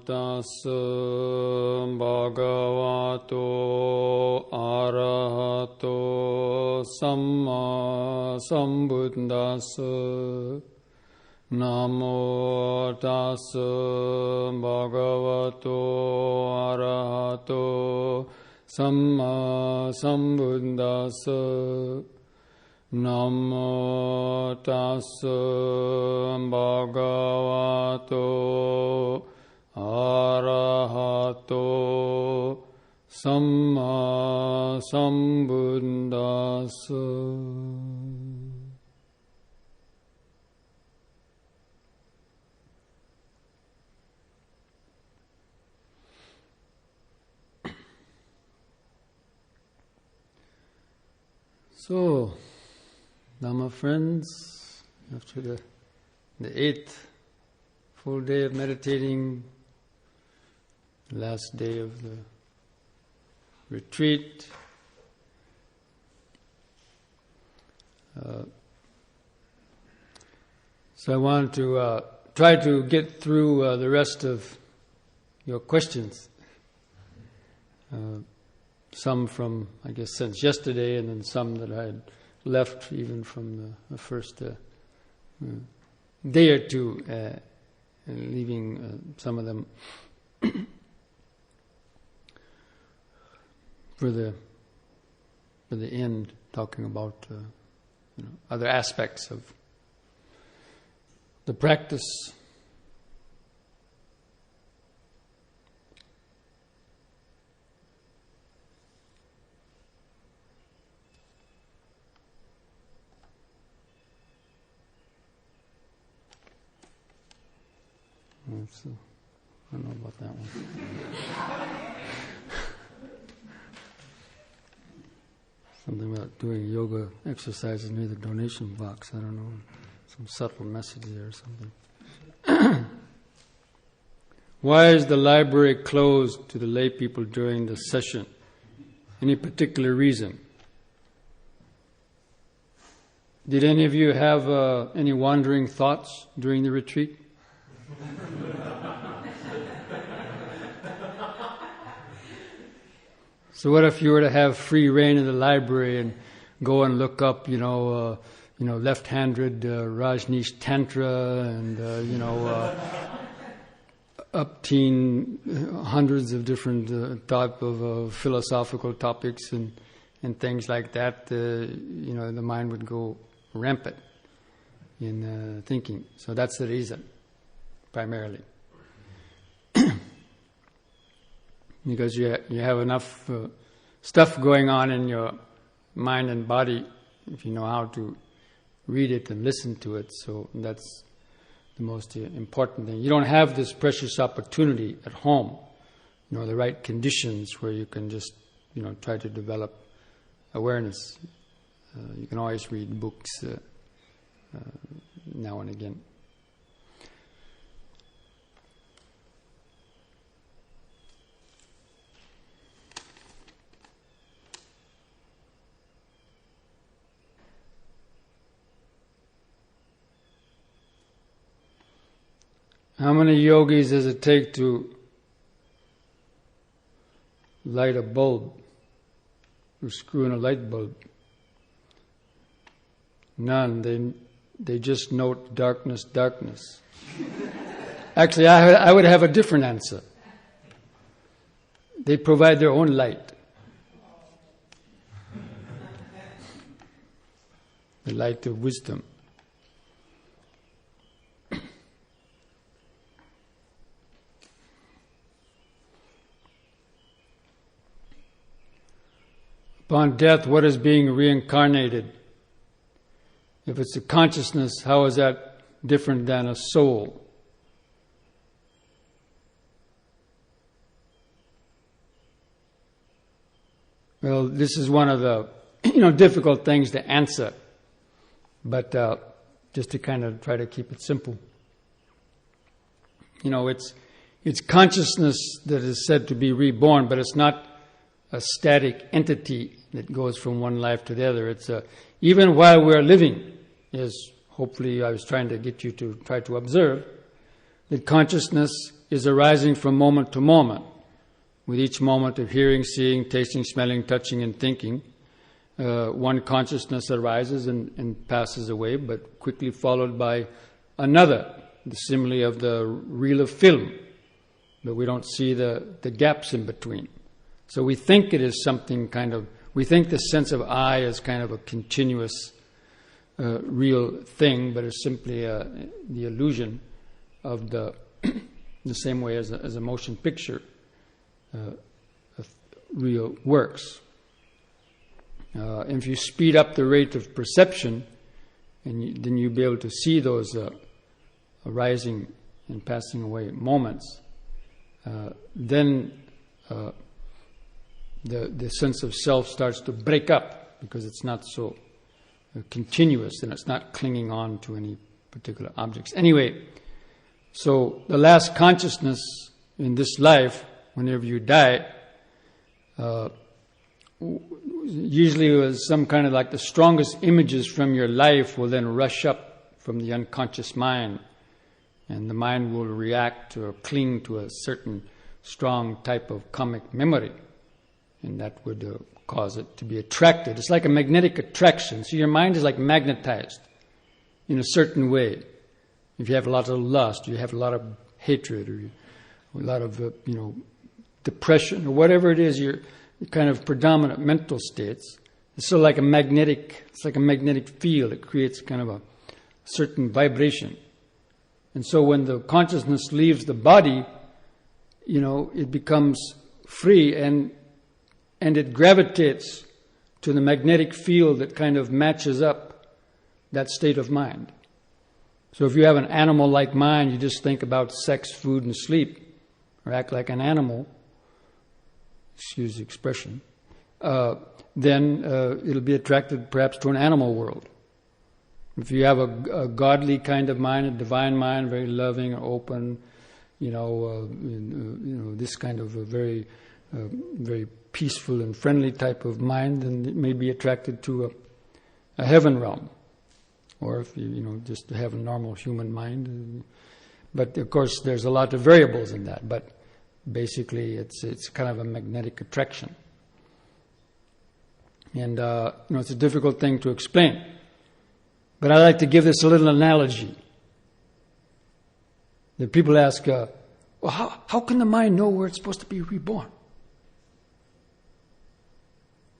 tassa bhagavato arahato samma sambuddhassa. Namo tassa bhagavato arahato samma sambuddhassa. Namo tassa bhagavato arahato samma sambuddhassa. So, Dhamma friends, after the 8th full day of meditating, last day of the retreat, so I want to try to get through the rest of your questions. Some from, I guess, since yesterday, and then some that I had left even from the first day or two, and leaving some of them for the end, talking about other aspects of the practice. So, I don't know about that one. Something about doing yoga exercises near the donation box. I don't know. Some subtle message there or something. Why is the library closed to the lay people during the session? Any particular reason? Did any of you have any wandering thoughts during the retreat? So what if you were to have free reign in the library and go and look up, left-handed Rajneesh Tantra and, upteen hundreds of different type of philosophical topics and things like that, the mind would go rampant in thinking. So that's the reason, primarily. Because you have enough stuff going on in your mind and body if you know how to read it and listen to it. So that's the most important thing. You don't have this precious opportunity at home, the right conditions where you can just, try to develop awareness. You can always read books now and again. How many yogis does it take to light a bulb, or screw in a light bulb? None. They just note darkness, darkness. Actually, I would have a different answer. They provide their own light. The light of wisdom. Upon death, what is being reincarnated? If it's a consciousness, how is that different than a soul? Well, this is one of the difficult things to answer, but just to kind of try to keep it simple. It's consciousness that is said to be reborn, but it's not a static entity that goes from one life to the other. It's even while we're living, as hopefully I was trying to get you to try to observe, that consciousness is arising from moment to moment. With each moment of hearing, seeing, tasting, smelling, touching, and thinking, one consciousness arises and passes away, but quickly followed by another, the simile of the reel of film, but we don't see the gaps in between. So we think it is something we think the sense of I is kind of a continuous real thing, but it's simply the illusion of the same way as a motion picture real works. If you speed up the rate of perception, then you'll be able to see those arising and passing away moments. Then the sense of self starts to break up because it's not so continuous and it's not clinging on to any particular objects. Anyway, so the last consciousness in this life, whenever you die, usually it was some kind of like the strongest images from your life will then rush up from the unconscious mind, and the mind will react or cling to a certain strong type of karmic memory, and that would cause it to be attracted. It's like a magnetic attraction. So your mind is like magnetized in a certain way. If you have a lot of lust, you have a lot of hatred, or a lot of depression, or whatever it is, your kind of predominant mental states. It's sort of like a magnetic. It's like a magnetic field. It creates kind of a certain vibration. And so when the consciousness leaves the body, it becomes free and it gravitates to the magnetic field that kind of matches up that state of mind. So if you have an animal-like mind, you just think about sex, food, and sleep, or act like an animal, excuse the expression, then it'll be attracted perhaps to an animal world. If you have a godly kind of mind, a divine mind, very loving, open, this kind of a very, very peaceful and friendly type of mind, then it may be attracted to a heaven realm. Or if you just have a normal human mind. But of course there's a lot of variables in that. But basically it's kind of a magnetic attraction. And it's a difficult thing to explain. But I like to give this a little analogy. The people ask, how can the mind know where it's supposed to be reborn?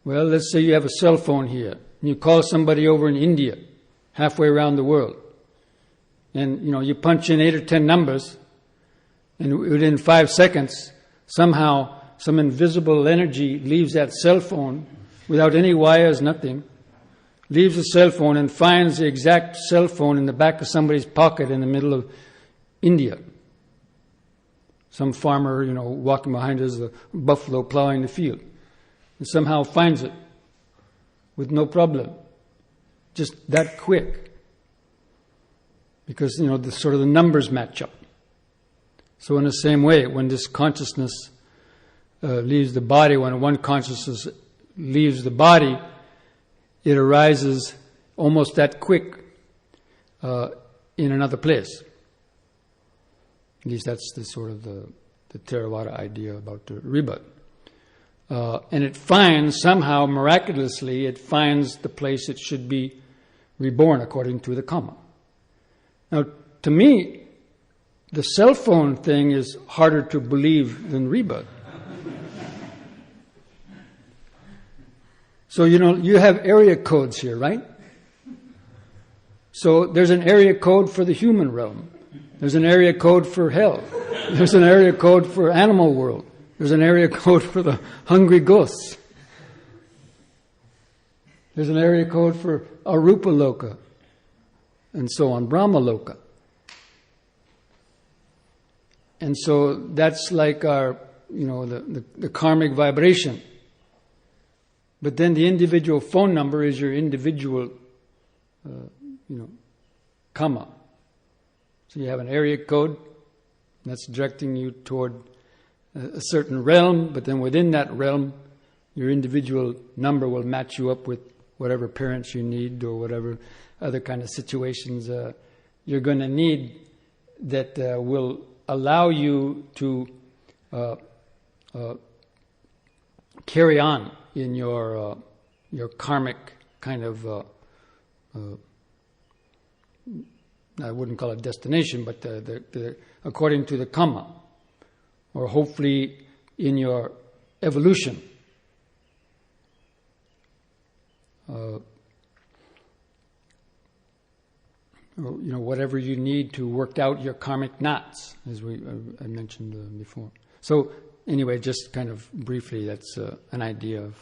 Well, let's say you have a cell phone here, and you call somebody over in India, halfway around the world. And, you punch in 8 or 10 numbers, and within 5 seconds, somehow some invisible energy leaves that cell phone without any wires, nothing, leaves the cell phone and finds the exact cell phone in the back of somebody's pocket in the middle of India. Some farmer, walking behind us, a buffalo plowing the field, and somehow finds it with no problem. Just that quick. Because, the numbers match up. So in the same way, when this consciousness leaves the body, when one consciousness leaves the body, it arises almost that quick in another place. At least that's the sort of the Theravada idea about the rebirth. And it finds, somehow, miraculously, it finds the place it should be reborn according to the karma. Now, to me, the cell phone thing is harder to believe than rebirth. So, you have area codes here, right? So there's an area code for the human realm. There's an area code for hell. There's an area code for animal world. There's an area code for the hungry ghosts. There's an area code for Arupa Loka, and so on, Brahma Loka. And so that's like our, the karmic vibration. But then the individual phone number is your individual, karma. So you have an area code that's directing you toward a certain realm, but then within that realm, your individual number will match you up with whatever parents you need or whatever other kind of situations you're going to need that will allow you to carry on in your karmic kind of, I wouldn't call it destination, but the according to the karma, or hopefully in your evolution. Whatever you need to work out your karmic knots, as I mentioned before. So anyway, just kind of briefly, that's an idea of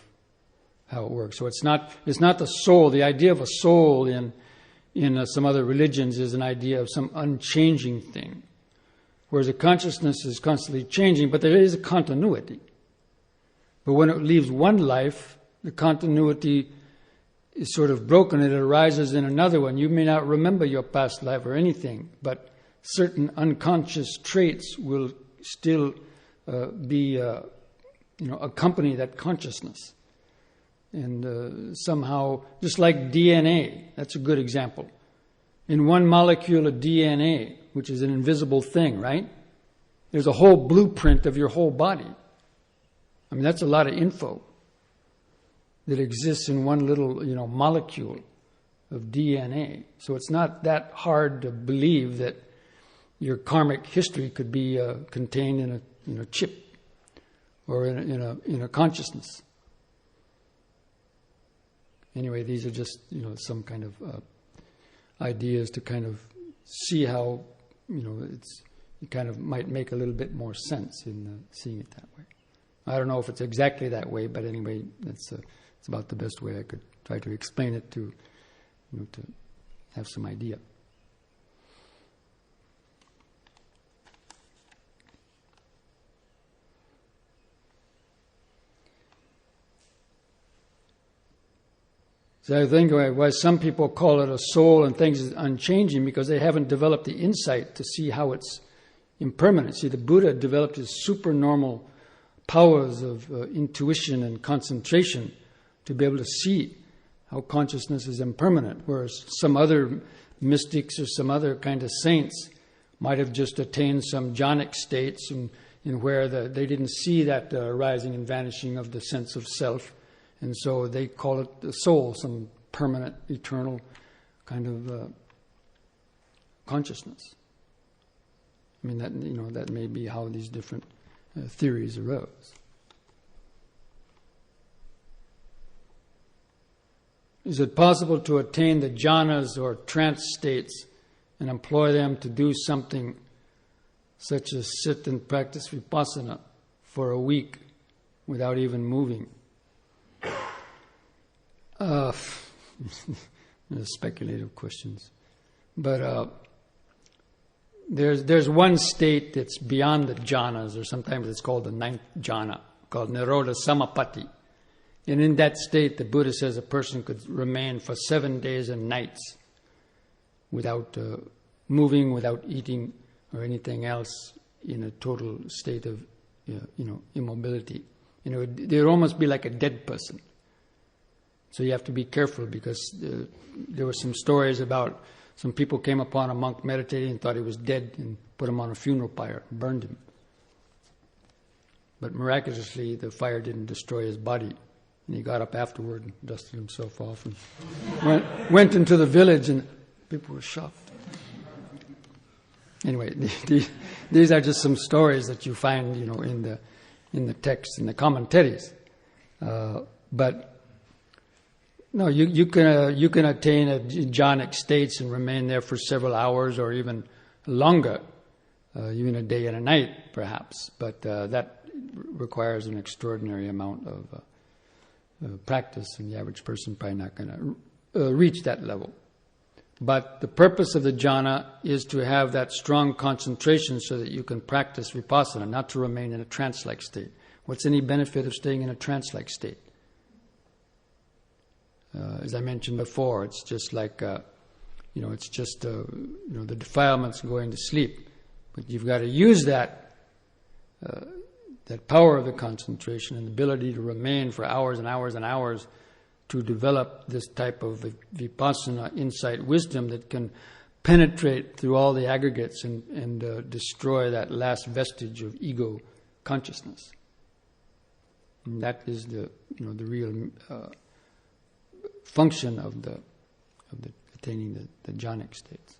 how it works. So it's not the soul. The idea of a soul in some other religions is an idea of some unchanging thing, whereas a consciousness is constantly changing, but there is a continuity. But when it leaves one life, the continuity is sort of broken. It arises in another one. You may not remember your past life or anything, but certain unconscious traits will still accompany that consciousness. And somehow, just like DNA, that's a good example. In one molecule of DNA, which is an invisible thing, right? There's a whole blueprint of your whole body. I mean, that's a lot of info that exists in one little, molecule of DNA. So it's not that hard to believe that your karmic history could be contained in a chip or in a consciousness. Anyway, these are just some kind of ideas to kind of see how it kind of might make a little bit more sense in seeing it that way. I don't know if it's exactly that way, but anyway, it's about the best way I could try to explain it to have some idea. So I think why some people call it a soul and things is unchanging, because they haven't developed the insight to see how it's impermanent. See, the Buddha developed his supernormal powers of intuition and concentration to be able to see how consciousness is impermanent, whereas some other mystics or some other kind of saints might have just attained some jhanic states in where they didn't see that rising and vanishing of the sense of self, and so they call it the soul, some permanent, eternal kind of consciousness. I mean, that may be how these different theories arose. Is it possible to attain the jhanas or trance states and employ them to do something such as sit and practice Vipassana for a week without even moving? Speculative questions. But there's one state that's beyond the jhanas, or sometimes it's called the ninth jhana, called Nirodha Samapatti. And in that state, the Buddha says a person could remain for 7 days and nights without moving, without eating or anything else, in a total state of immobility. They'd almost be like a dead person. So you have to be careful, because there were some stories about some people came upon a monk meditating and thought he was dead and put him on a funeral pyre and burned him. But miraculously, the fire didn't destroy his body. And he got up afterward and dusted himself off and went into the village, and people were shocked. Anyway, these are just some stories that you find, in the text, in the commentaries. But no, you can attain a jhanic states and remain there for several hours or even longer, even a day and a night, perhaps. But that requires an extraordinary amount of practice, and the average person probably not going to reach that level. But the purpose of the jhana is to have that strong concentration so that you can practice vipassana, not to remain in a trance-like state. What's any benefit of staying in a trance-like state? As I mentioned before, it's just like, it's just, the defilements going to sleep. But you've got to use that power of the concentration and the ability to remain for hours and hours and hours, to develop this type of vipassana insight wisdom that can penetrate through all the aggregates and destroy that last vestige of ego consciousness. And that is the real function of the attaining the jhanic states.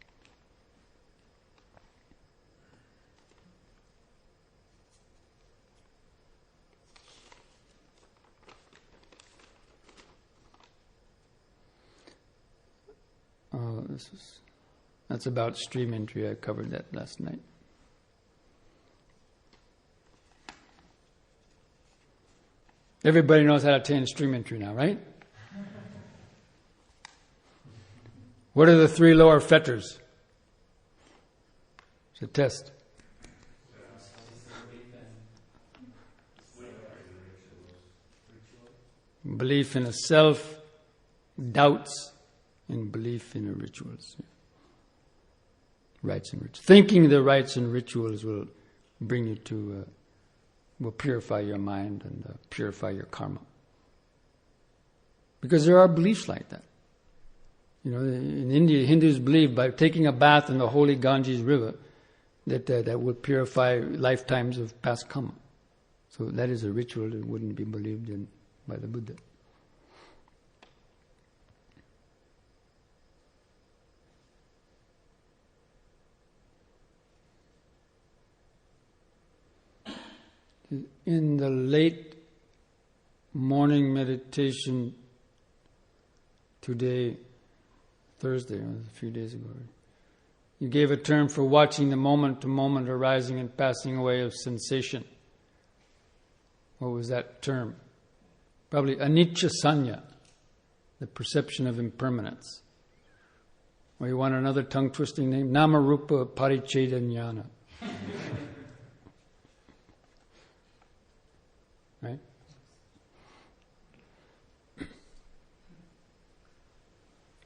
That's about stream entry. I covered that last night. Everybody knows how to attain stream entry now, right? What are the 3 lower fetters? It's a test. Belief in a self, doubts, and belief in the rituals. Rites and rituals. Thinking the rites and rituals will bring you to, will purify your mind and purify your karma. Because there are beliefs like that. In India, Hindus believe by taking a bath in the holy Ganges river that will purify lifetimes of past karma. So that is a ritual that wouldn't be believed in by the Buddha. In the late morning meditation today, Thursday, a few days ago, you gave a term for watching the moment-to-moment arising and passing away of sensation. What was that term? Probably anicca sanya, the perception of impermanence. Or you want another tongue-twisting name? Nama-rupa paricheda jnana. Right?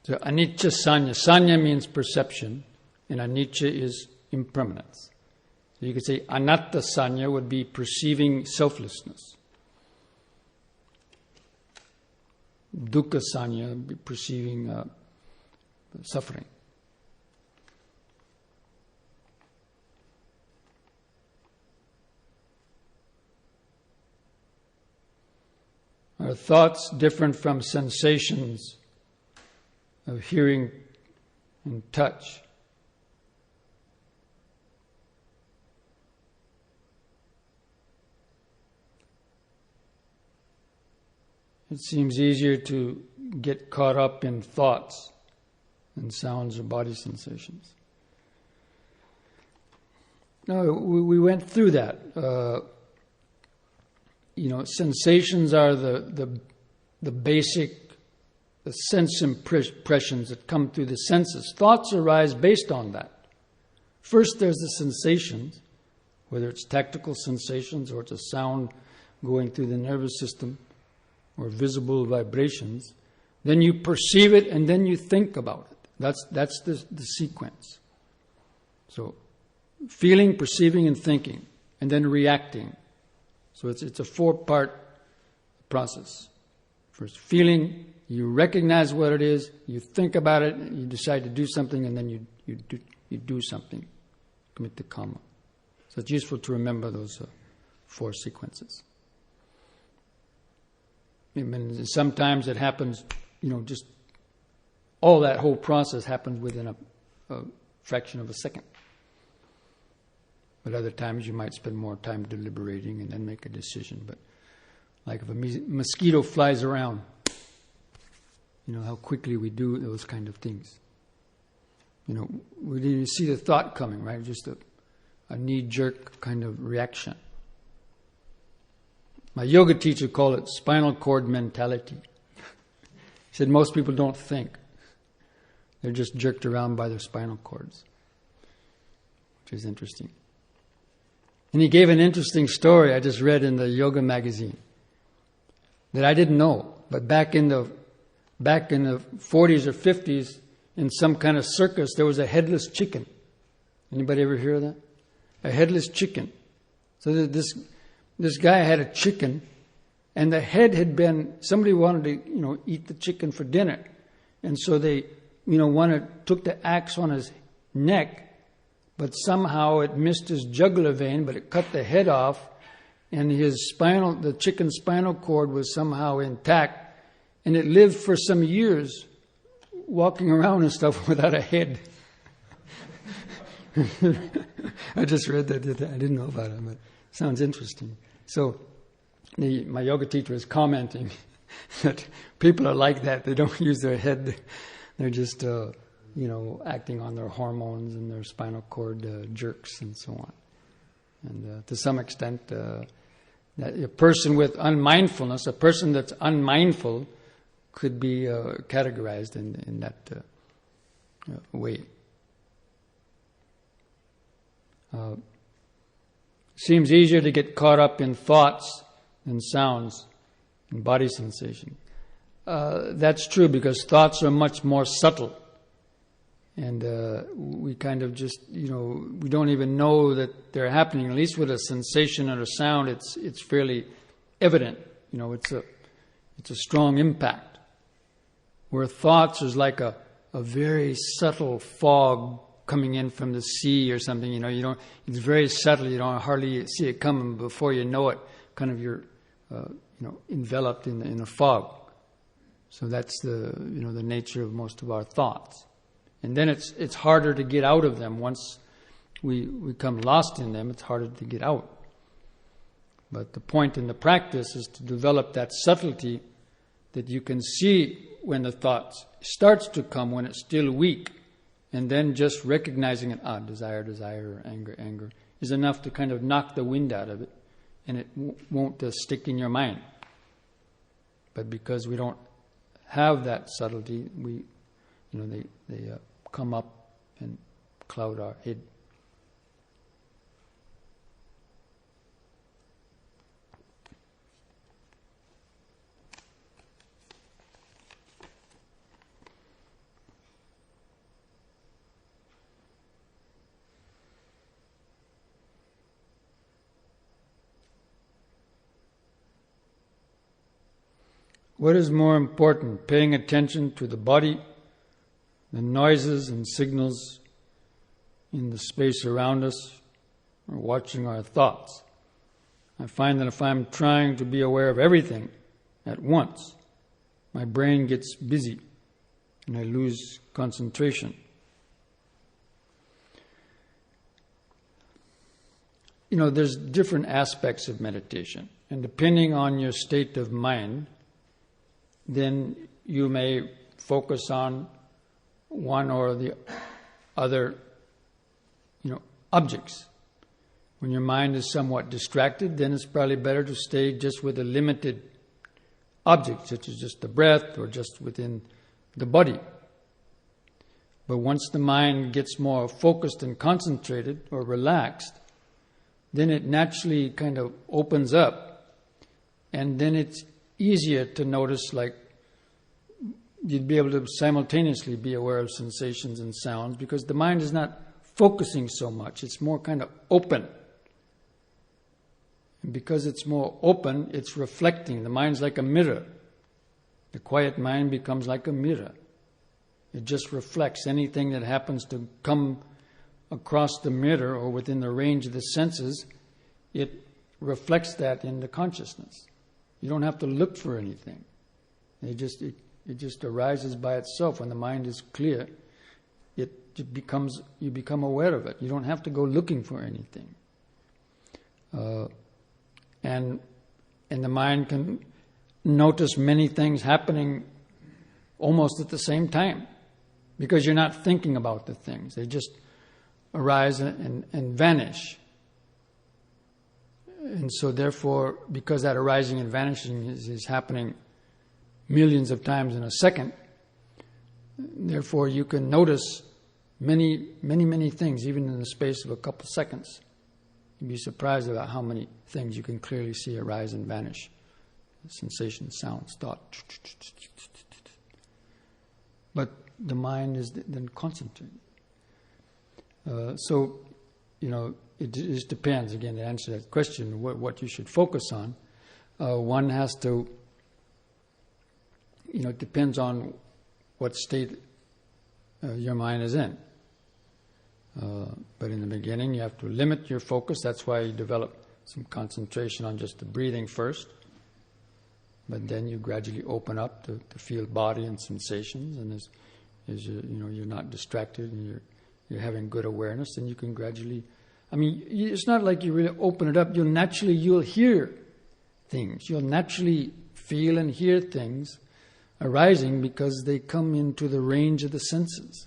So anicca sanya. Sanya means perception, and anicca is impermanence. So you could say anatta sanya would be perceiving selflessness. Dukkha sanya would be perceiving suffering. Are thoughts different from sensations of hearing and touch? It seems easier to get caught up in thoughts than sounds or body sensations. No, we went through that. Sensations are the basic sense impressions that come through the senses. Thoughts arise based on that. First there's the sensations, whether it's tactile sensations or it's a sound going through the nervous system or visible vibrations. Then you perceive it and then you think about it. That's the sequence. So feeling, perceiving, and thinking, and then reacting. So it's a 4-part process. First, feeling, you recognize what it is, you think about it, you decide to do something, and then you do something, commit the karma. So it's useful to remember those 4 sequences. And sometimes it happens, just all that whole process happens within a fraction of a second. But other times you might spend more time deliberating and then make a decision. But like if a mosquito flies around, how quickly we do those kind of things. We didn't even see the thought coming, right? Just a knee-jerk kind of reaction. My yoga teacher called it spinal cord mentality. He said most people don't think. They're just jerked around by their spinal cords, which is interesting. And he gave an interesting story I just read in the yoga magazine that I didn't know. But back in the 40s or 50s, in some kind of circus, there was a headless chicken. Anybody ever hear of that? A headless chicken. So this guy had a chicken, and the head had been, somebody wanted to, eat the chicken for dinner. And so they, took the axe on neck, but somehow it missed his jugular vein, but it cut the head off, and the chicken's spinal cord was somehow intact, and it lived for some years walking around and stuff without a head. I just read that. I didn't know about it, but it sounds interesting. So my yoga teacher was commenting that people are like that. They don't use their head. They're just, acting on their hormones and their spinal cord jerks and so on. And to some extent, that a person with unmindfulness, a person that's unmindful, could be categorized in that way. Seems easier to get caught up in thoughts than sounds and body sensation. That's true because thoughts are much more subtle. And we kind of just, we don't even know that they're happening. At least with a sensation or a sound, it's fairly evident. It's a strong impact. Where thoughts is like a very subtle fog coming in from the sea or something. It's very subtle. You don't hardly see it coming. Before you know it, kind of you're, enveloped in a fog. So that's the nature of most of our thoughts. And then it's harder to get out of them. Once we become lost in them, it's harder to get out. But the point in the practice is to develop that subtlety that you can see when the thought starts to come, when it's still weak, and then just recognizing it, desire, or anger, is enough to kind of knock the wind out of it, and it won't stick in your mind. But because we don't have that subtlety, they come up and cloud our head. What is more important, paying attention to the body, the noises and signals in the space around us, or watching our thoughts? I find that if I'm trying to be aware of everything at once, my brain gets busy and I lose concentration. There's different aspects of meditation, and depending on your state of mind, then you may focus on one or the other, objects. When your mind is somewhat distracted, then it's probably better to stay just with a limited object, such as just the breath or just within the body. But once the mind gets more focused and concentrated or relaxed, then it naturally kind of opens up, and then it's easier to notice, like you'd be able to simultaneously be aware of sensations and sounds because the mind is not focusing so much. It's more kind of open. And because it's more open, it's reflecting. The mind's like a mirror. The quiet mind becomes like a mirror. It just reflects anything that happens to come across the mirror or within the range of the senses. It reflects that into consciousness. You don't have to look for anything. It just arises by itself. When the mind is clear, you become aware of it. You don't have to go looking for anything. And the mind can notice many things happening almost at the same time because you're not thinking about the things. They just arise and vanish. And so therefore, because that arising and vanishing is happening millions of times in a second, therefore you can notice many, many, many things, even in the space of a couple seconds. You'd be surprised about how many things you can clearly see arise and vanish. Sensations, sounds, thought. But the mind is then concentrated. It just depends, again, to answer that question, what you should focus on. One has to, it depends on what state your mind is in. But in the beginning, you have to limit your focus. That's why you develop some concentration on just the breathing first. But then you gradually open up to feel body and sensations, and as you're not distracted and you're having good awareness, then you can gradually. I mean, it's not like you really open it up. You'll hear things. You'll naturally feel and hear things arising because they come into the range of the senses.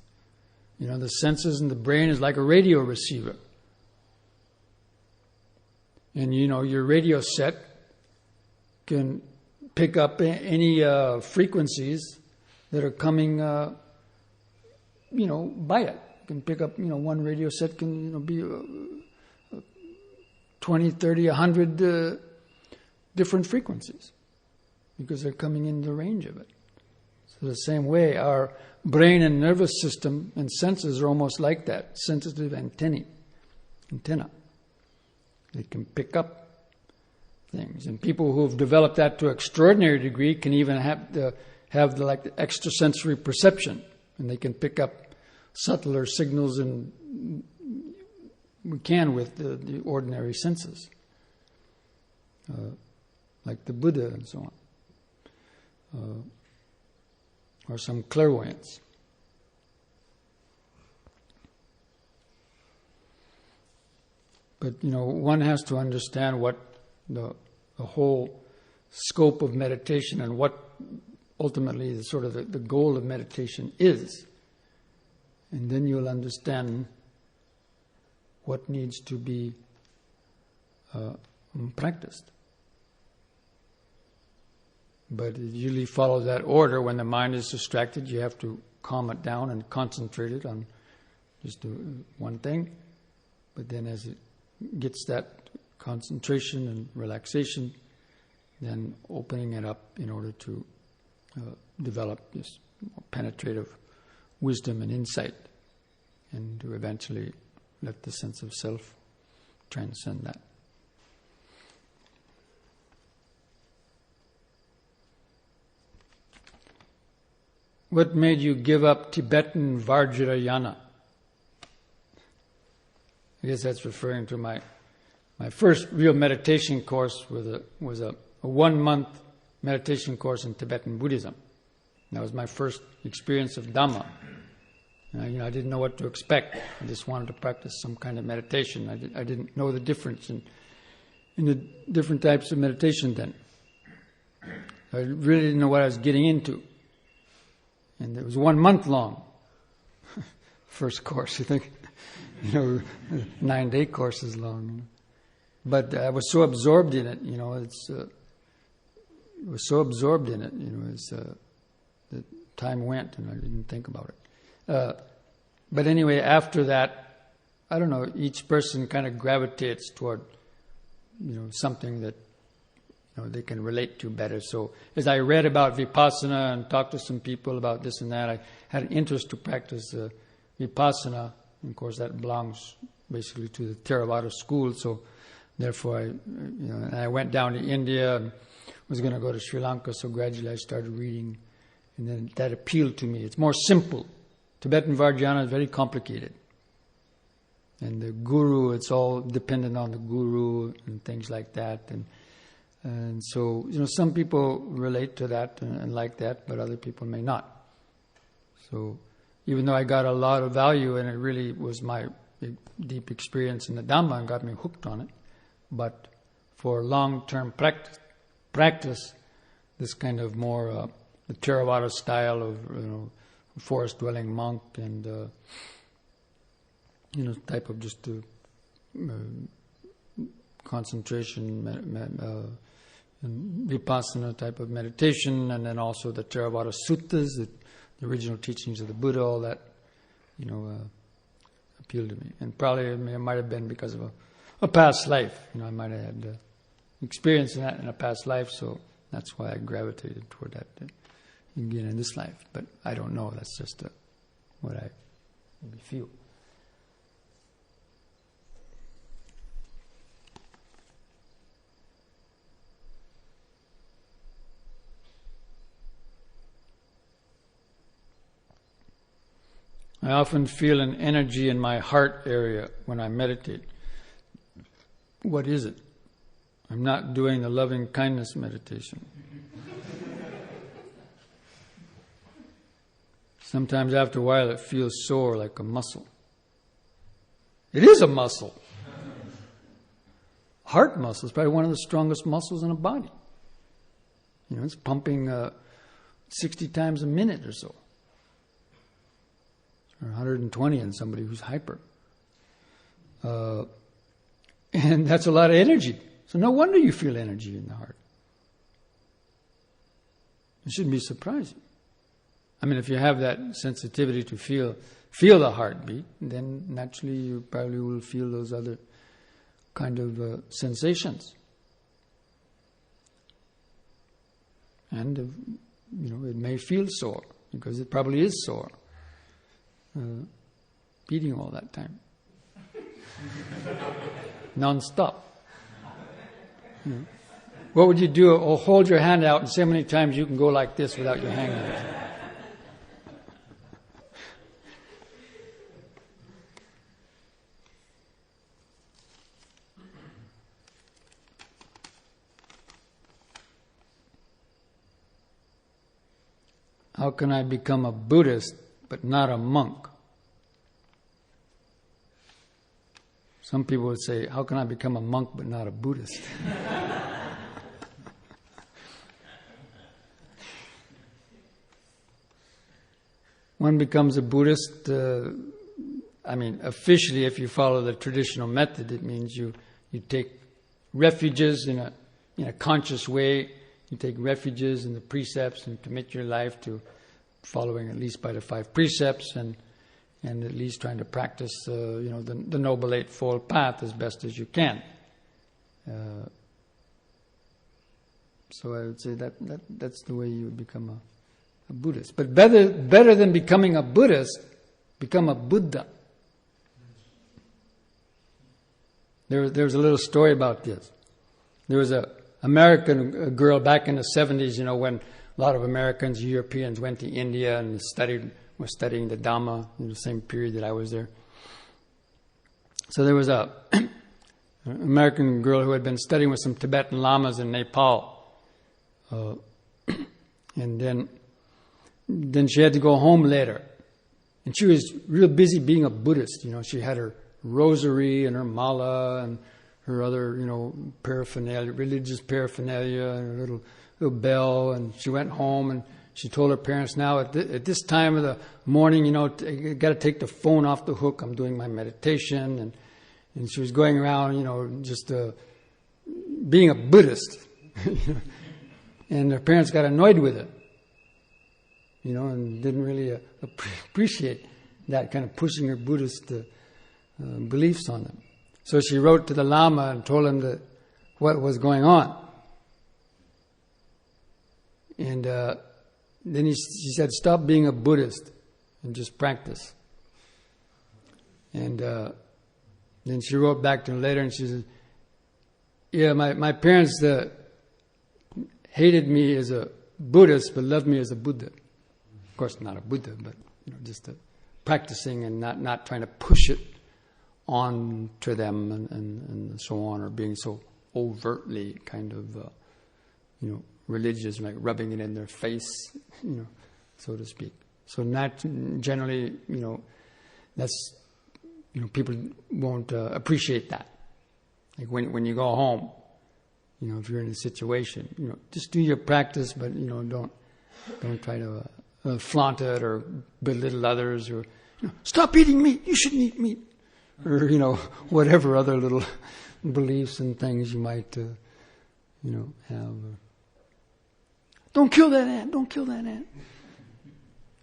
The senses in the brain is like a radio receiver. And your radio set can pick up any frequencies that are coming, by it. It can pick up, one radio set can, be 20, 30, 100 different frequencies because they're coming in the range of it. So the same way, our brain and nervous system and senses are almost like that, sensitive antenna. They can pick up things. And people who have developed that to an extraordinary degree can even have the extrasensory perception, and they can pick up subtler signals than we can with the ordinary senses, like the Buddha and so on, or some clairvoyance. But one has to understand what the whole scope of meditation and what ultimately the goal of meditation is. And then you'll understand what needs to be practiced. But it usually follows that order. When the mind is distracted, you have to calm it down and concentrate it on just one thing. But then as it gets that concentration and relaxation, then opening it up in order to develop this penetrative wisdom and insight, and to eventually let the sense of self transcend that. What made you give up Tibetan Vajrayana? I guess that's referring to my first real meditation course was a 1-month meditation course in Tibetan Buddhism. That was my first experience of Dhamma. I didn't know what to expect. I just wanted to practice some kind of meditation. I didn't know the difference in the different types of meditation then. I really didn't know what I was getting into. And it was 1 month long. First course, you think, 9-day course is long. But I was so absorbed in it, I was so absorbed in it, the time went and I didn't think about it. But anyway, after that, I don't know, each person kind of gravitates toward, something that, they can relate to better. So as I read about Vipassana and talked to some people about this and that, I had an interest to practice Vipassana. And of course, that belongs basically to the Theravada school. So therefore, I went down to India and was going to go to Sri Lanka. So gradually I started reading, and then that appealed to me. It's more simple. Tibetan Vajrayana is very complicated. And the guru, it's all dependent on the guru and things like that. And so, some people relate to that and like that, but other people may not. So, even though I got a lot of value and it really was my deep experience in the Dhamma and got me hooked on it, but for long-term practice, this kind of more the Theravada style of forest-dwelling monk and type of just concentration, and Vipassana type of meditation, and then also the Theravada suttas, the original teachings of the Buddha, all that, appealed to me. And probably it might have been because of a past life. I might have had experience in that in a past life, so that's why I gravitated toward that again in this life. But I don't know. That's just what I feel. I often feel an energy in my heart area when I meditate. What is it? I'm not doing the loving kindness meditation. Sometimes after a while it feels sore like a muscle. It is a muscle. Heart muscle is probably one of the strongest muscles in the body. It's pumping 60 times a minute or so. Or 120 in somebody who's hyper. And that's a lot of energy. So no wonder you feel energy in the heart. It shouldn't be surprising. I mean, if you have that sensitivity to feel the heartbeat, then naturally you probably will feel those other kind of sensations. And, it may feel sore, because it probably is sore. Beating all that time. Non-stop. What would you do? Or hold your hand out and see how many times you can go like this without your hand out. How can I become a Buddhist but not a monk? Some people would say, how can I become a monk but not a Buddhist? One becomes a Buddhist, officially, if you follow the traditional method, it means you take refuges in a conscious way. You take refuges in the precepts and commit your life to following at least by the 5 precepts and at least trying to practice, the Noble Eightfold Path as best as you can. So I would say that's the way you would become a Buddhist. But better than becoming a Buddhist, become a Buddha. There's a little story about this. There was a American girl back in the 70s, when a lot of Americans, Europeans went to India and were studying the Dhamma in the same period that I was there. So there was an American girl who had been studying with some Tibetan lamas in Nepal. And then she had to go home later. And she was real busy being a Buddhist. She had her rosary and her mala and her other, paraphernalia, religious paraphernalia, and her little bell. And she went home and she told her parents, now at this time of the morning, you got to take the phone off the hook. I'm doing my meditation. And she was going around, just being a Buddhist. And her parents got annoyed with it, and didn't really appreciate that kind of pushing her Buddhist beliefs on them. So she wrote to the Lama and told him what was going on. And then she said, stop being a Buddhist and just practice. And then she wrote back to him later and she said, yeah, my parents hated me as a Buddhist but loved me as a Buddha. Of course, not a Buddha, but just practicing and not trying to push it on to them and so on, or being so overtly kind of religious, like rubbing it in their face, so to speak. So not generally, that's people won't appreciate that. Like when you go home, if you're in a situation, just do your practice, but don't try to flaunt it or belittle others, or stop eating meat. You shouldn't eat meat. Or, whatever other little beliefs and things you might, have. Don't kill that ant. Don't kill that ant.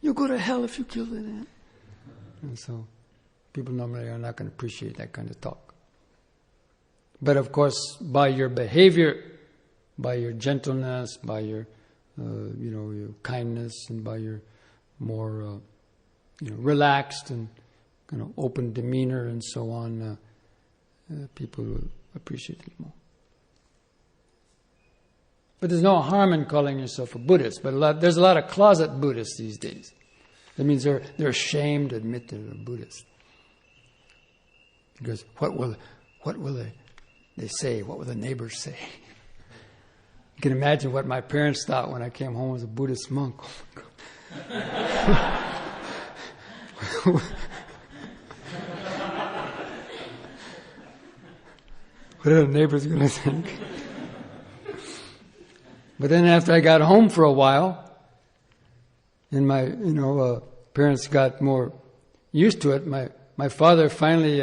You'll go to hell if you kill that ant. And so, people normally are not going to appreciate that kind of talk. But of course, by your behavior, by your gentleness, by your, your kindness, and by your more, relaxed and open demeanor and so on, people will appreciate it more. But there's no harm in calling yourself a Buddhist. But there's a lot of closet Buddhists these days. That means they're ashamed to admit that they're Buddhist. Because what will they say? What will the neighbors say? You can imagine what my parents thought when I came home as a Buddhist monk. What are the neighbors going to think? But then after I got home for a while, and my parents got more used to it, my father finally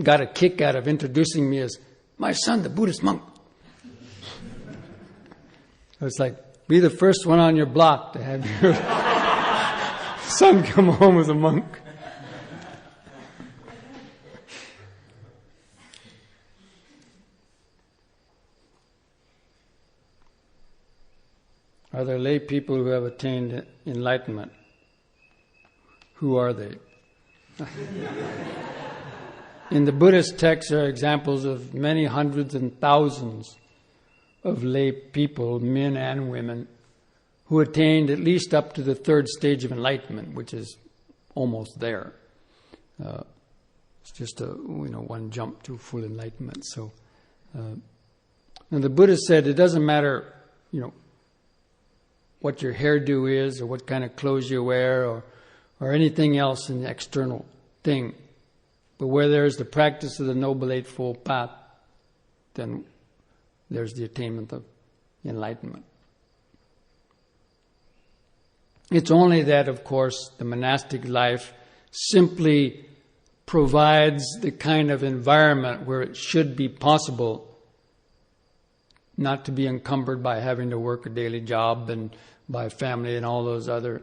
got a kick out of introducing me as my son, the Buddhist monk. It's like, be the first one on your block to have your son come home as a monk. Are there lay people who have attained enlightenment? Who are they? In the Buddhist texts are examples of many hundreds and thousands of lay people, men and women, who attained at least up to the third stage of enlightenment, which is almost there. It's just one jump to full enlightenment. So, now the Buddha said it doesn't matter, what your hairdo is, or what kind of clothes you wear, or anything else in the external thing. But where there is the practice of the Noble Eightfold Path, then there's the attainment of enlightenment. It's only that, of course, the monastic life simply provides the kind of environment where it should be possible not to be encumbered by having to work a daily job and by family and all those other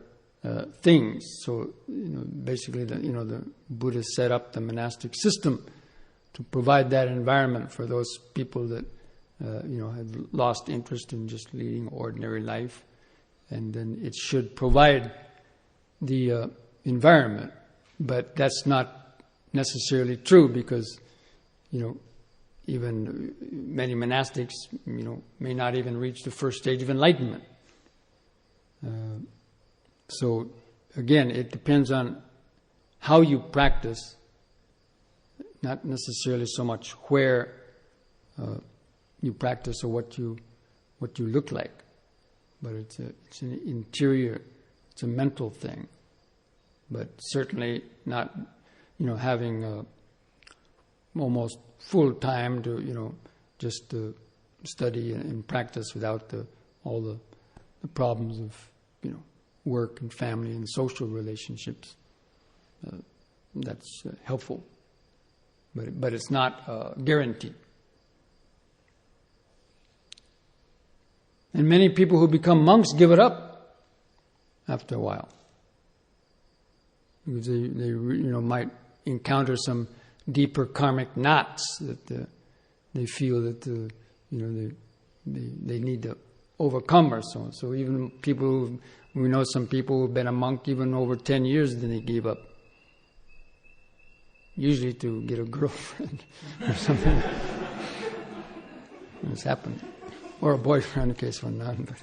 things. So, basically, the Buddha set up the monastic system to provide that environment for those people that, have lost interest in just leading ordinary life. And then it should provide the environment. But that's not necessarily true because, even many monastics, may not even reach the first stage of enlightenment. So, again, it depends on how you practice, not necessarily so much where you practice or what you look like, but it's an interior, it's a mental thing. But certainly not, having almost full time to just to study and practice without all the problems of work and family and social relationships. That's helpful, but it's not guaranteed. And many people who become monks give it up after a while because they might encounter some deeper karmic knots that they feel that they need to overcome or so. So even people we know some people who've been a monk even over 10 years, then they gave up. Usually to get a girlfriend or something. It's happened. Or a boyfriend in case of a nun. But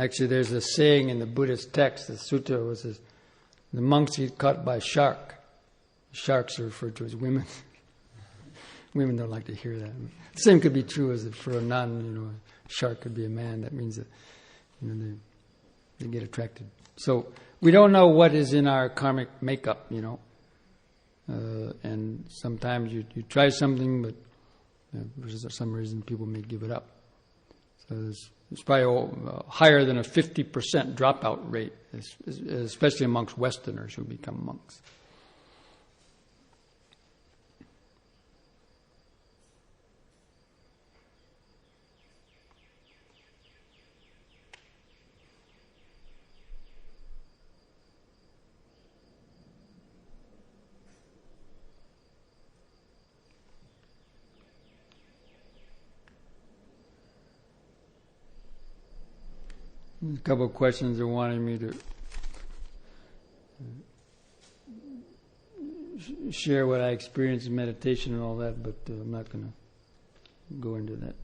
actually, there's a saying in the Buddhist text, the sutta was this, the monks get caught by a shark. Sharks are referred to as women. Women don't like to hear that. The same could be true as for a nun, a shark could be a man. That means that, they get attracted. So we don't know what is in our karmic makeup, and sometimes you try something, but for some reason people may give it up. So it's probably higher than a 50% dropout rate, especially amongst Westerners who become monks. A couple of questions are wanting me to share what I experienced in meditation and all that, but I'm not going to go into that.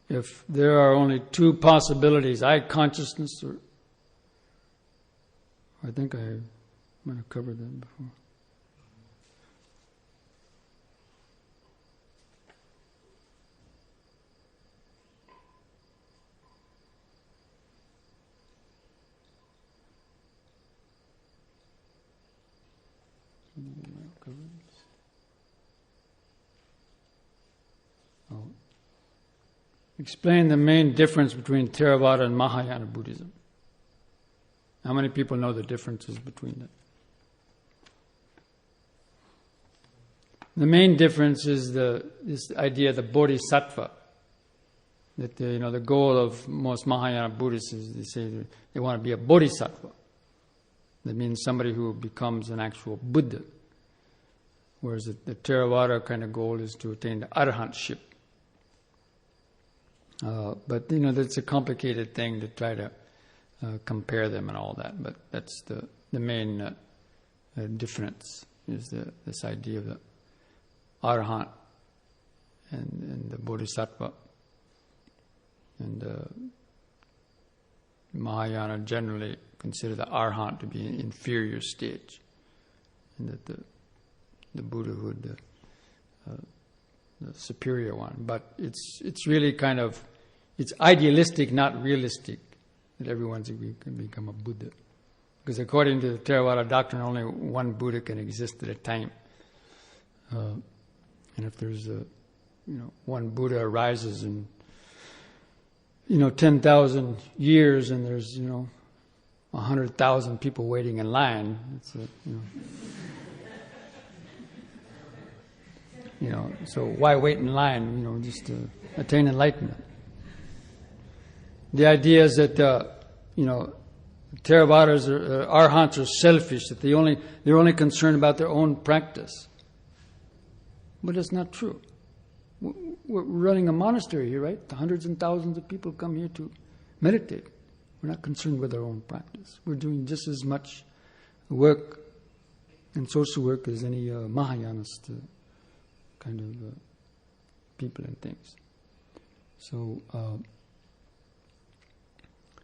If there are only two possibilities, I consciousness, or I think I might have covered that before. Oh. Explain the main difference between Theravada and Mahayana Buddhism. How many people know the differences between them? The main difference is this idea of the bodhisattva. That the goal of most Mahayana Buddhists is they say they want to be a bodhisattva. That means somebody who becomes an actual Buddha. Whereas the Theravada kind of goal is to attain the arahantship. But that's a complicated thing to try to compare them and all that. But that's the main difference, is this idea of the arahant and the bodhisattva. And Mahayana generally consider the arahant to be an inferior stage, and that the Buddhahood, the superior one. But it's really kind of, it's idealistic, not realistic, that everyone can become a Buddha. Because according to the Theravada doctrine, only one Buddha can exist at a time. And if there's one Buddha arises in 10,000 years, and there's 100,000 people waiting in line, it's so why wait in line? Just to attain enlightenment. The idea is that Theravadas or Arhants are selfish, that they're only concerned about their own practice. But it's not true. We're running a monastery here, right? Hundreds and thousands of people come here to meditate. We're not concerned with our own practice. We're doing just as much work and social work as any Mahayanist kind of people and things. So,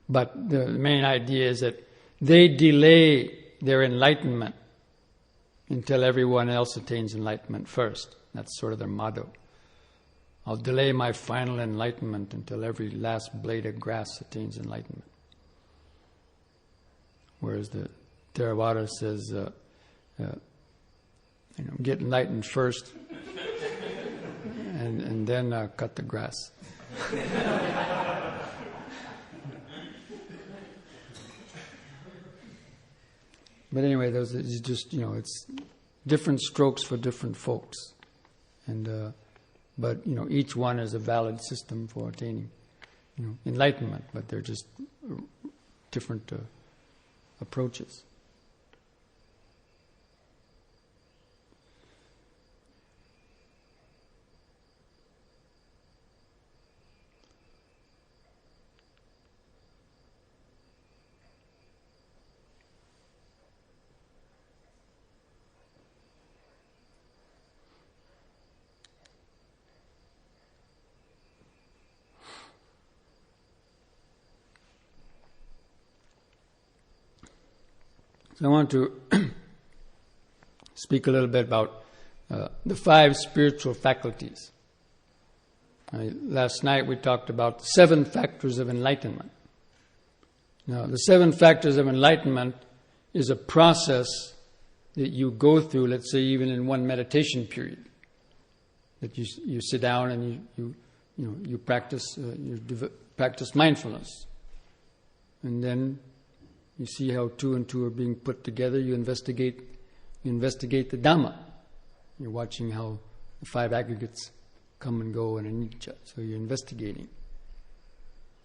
but the main idea is that they delay their enlightenment until everyone else attains enlightenment first. That's sort of their motto. I'll delay my final enlightenment until every last blade of grass attains enlightenment. Whereas the Theravada says, get enlightened first, and then cut the grass. But anyway, those is just it's different strokes for different folks, and but each one is a valid system for attaining enlightenment. But they're just different approaches. So I want to speak a little bit about the 5 spiritual faculties. Last night we talked about the 7 factors of enlightenment. Now, the 7 factors of enlightenment is a process that you go through, let's say even in one meditation period. That you sit down and you practice practice mindfulness. And then you see how 2 and 2 are being put together. You investigate the Dhamma. You're watching how the 5 aggregates come and go and anicca. So you're investigating.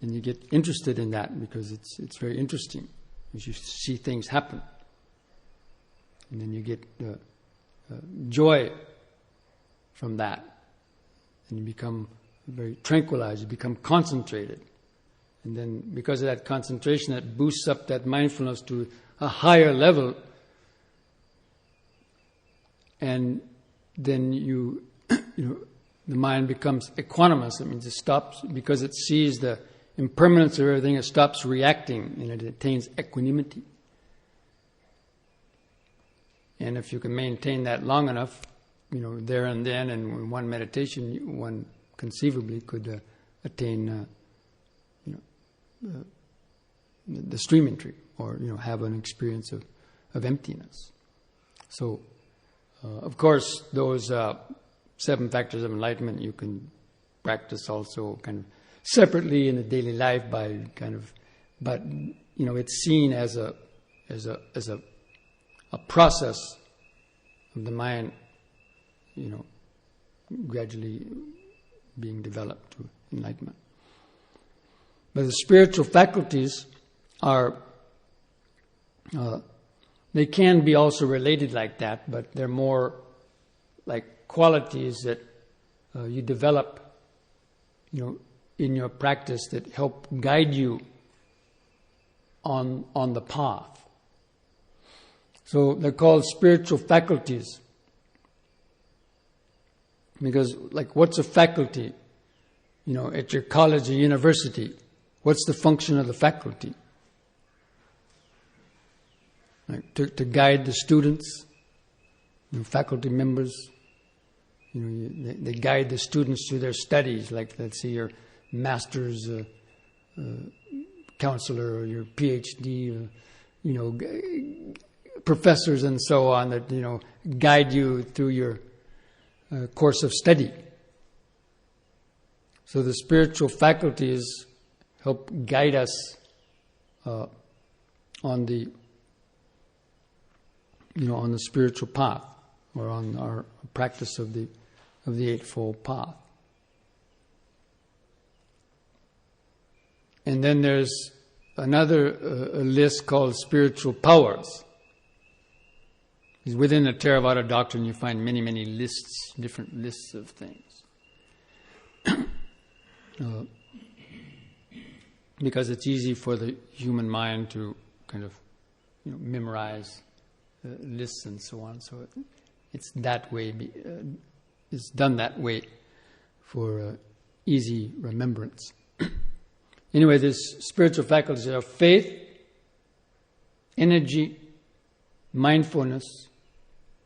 And you get interested in that because it's very interesting as you see things happen. And then you get joy from that. And you become very tranquilized, you become concentrated. And then because of that concentration, that boosts up that mindfulness to a higher level. And then the mind becomes equanimous. It means it stops, because it sees the impermanence of everything, it stops reacting and it attains equanimity. And if you can maintain that long enough, there and then, and in one meditation, one conceivably could attain the stream entry, or have an experience of emptiness. So, of course, those 7 factors of enlightenment you can practice also kind of separately in the daily life but it's seen as a process of the mind, gradually being developed to enlightenment. But the spiritual faculties are, they can be also related like that, but they're more like qualities that you develop, in your practice that help guide you on the path. So they're called spiritual faculties. Because, what's a faculty? At your college or university, what's the function of the faculty? To guide the students, faculty members. They guide the students through their studies. Let's say your master's counselor or your PhD, professors and so on that guide you through your course of study. So the spiritual faculties help guide us on the spiritual path, or on our practice of the Eightfold Path. And then there's another list called spiritual powers. Because within the Theravada doctrine you find many, many lists, different lists of things. Because it's easy for the human mind to kind of memorize lists and so on. So it's that way, it's done that way for easy remembrance. Anyway, these spiritual faculties are faith, energy, mindfulness,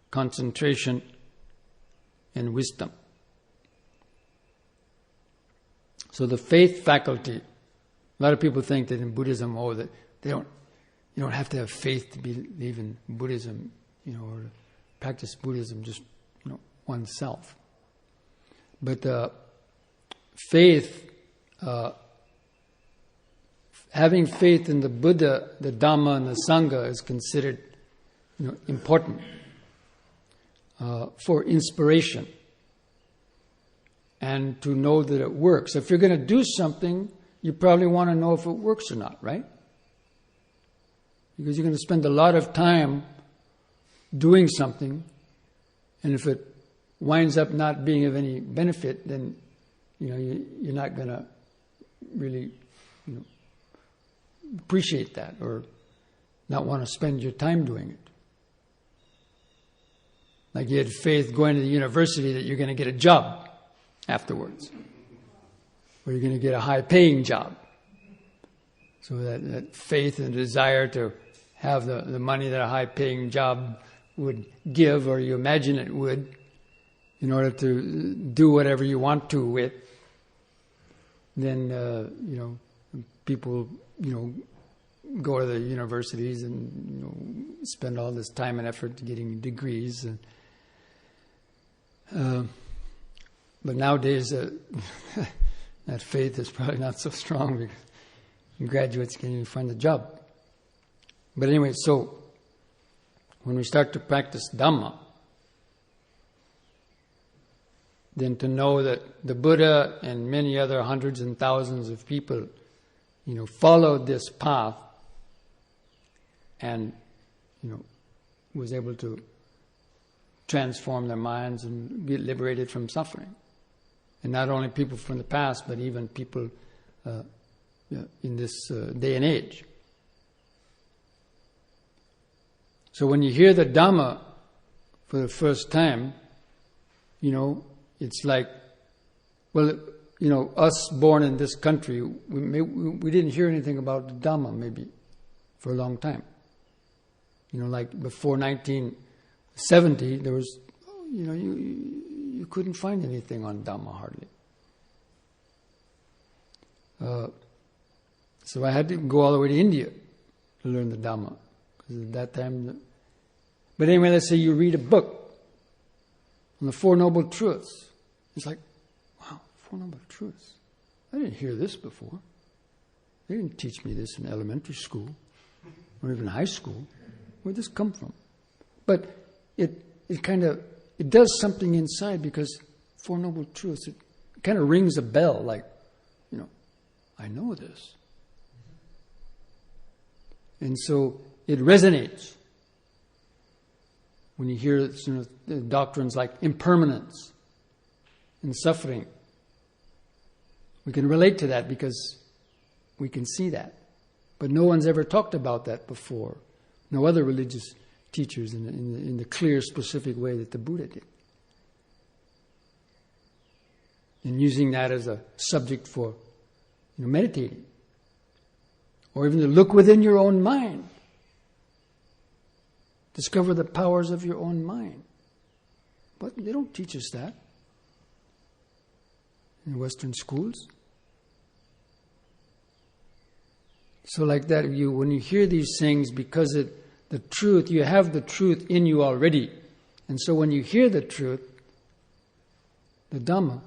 concentration, and wisdom. So the faith faculty, a lot of people think that in Buddhism, that you don't have to have faith to believe in Buddhism, or practice Buddhism just, oneself. But faith, having faith in the Buddha, the Dhamma, and the Sangha is considered, important for inspiration and to know that it works. If you're going to do something, you probably want to know if it works or not, right? Because you're going to spend a lot of time doing something, and if it winds up not being of any benefit, then you're not going to really appreciate that, or not want to spend your time doing it. Like you had faith going to the university that you're going to get a job afterwards, or you're going to get a high-paying job. So that faith and desire to have the money that a high-paying job would give, or you imagine it would, in order to do whatever you want to with, then people go to the universities and spend all this time and effort getting degrees, but nowadays that faith is probably not so strong because graduates can't even find a job. But anyway, so when we start to practice Dhamma, than to know that the Buddha and many other hundreds and thousands of people, followed this path and, was able to transform their minds and get liberated from suffering. And not only people from the past, but even people in this day and age. So when you hear the Dhamma for the first time, it's like, us born in this country, we didn't hear anything about the Dhamma maybe for a long time. Like before 1970, there was, you couldn't find anything on Dhamma hardly. So I had to go all the way to India to learn the Dhamma. Because at that time... But anyway, let's say you read a book on the Four Noble Truths. It's like, wow, Four Noble Truths. I didn't hear this before. They didn't teach me this in elementary school or even high school. Where'd this come from? But it does something inside, because Four Noble Truths, it kind of rings a bell, like, I know this. And so it resonates when you hear the doctrines like impermanence and suffering. We can relate to that because we can see that. But no one's ever talked about that before. No other religious teachers in the clear, specific way that the Buddha did. And using that as a subject for meditating. Or even to look within your own mind. Discover the powers of your own mind. But they don't teach us that in Western schools. So like that, when you hear these things, because the truth, you have the truth in you already. And so when you hear the truth, the Dhamma,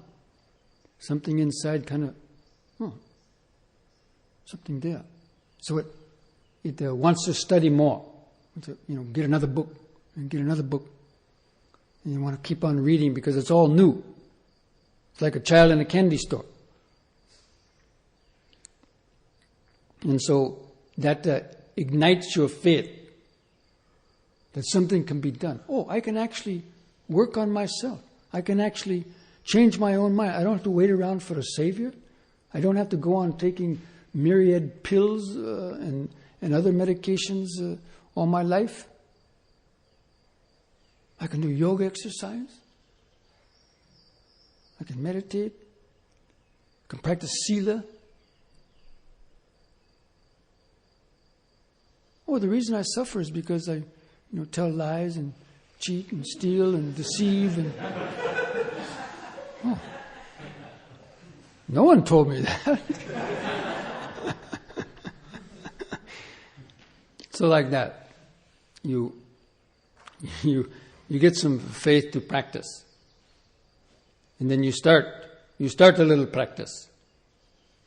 something inside kind of, something there. So it wants to study more. To, get another book and get another book. And you want to keep on reading because it's all new. It's like a child in a candy store. And so that ignites your faith that something can be done. Oh, I can actually work on myself. I can actually change my own mind. I don't have to wait around for a savior. I don't have to go on taking myriad pills and other medications all my life. I can do yoga exercise. I can meditate. I can practice sila. Oh, the reason I suffer is because I, tell lies and cheat and steal and deceive and... Oh. No one told me that. So like that, you get some faith to practice. And then you start a little practice.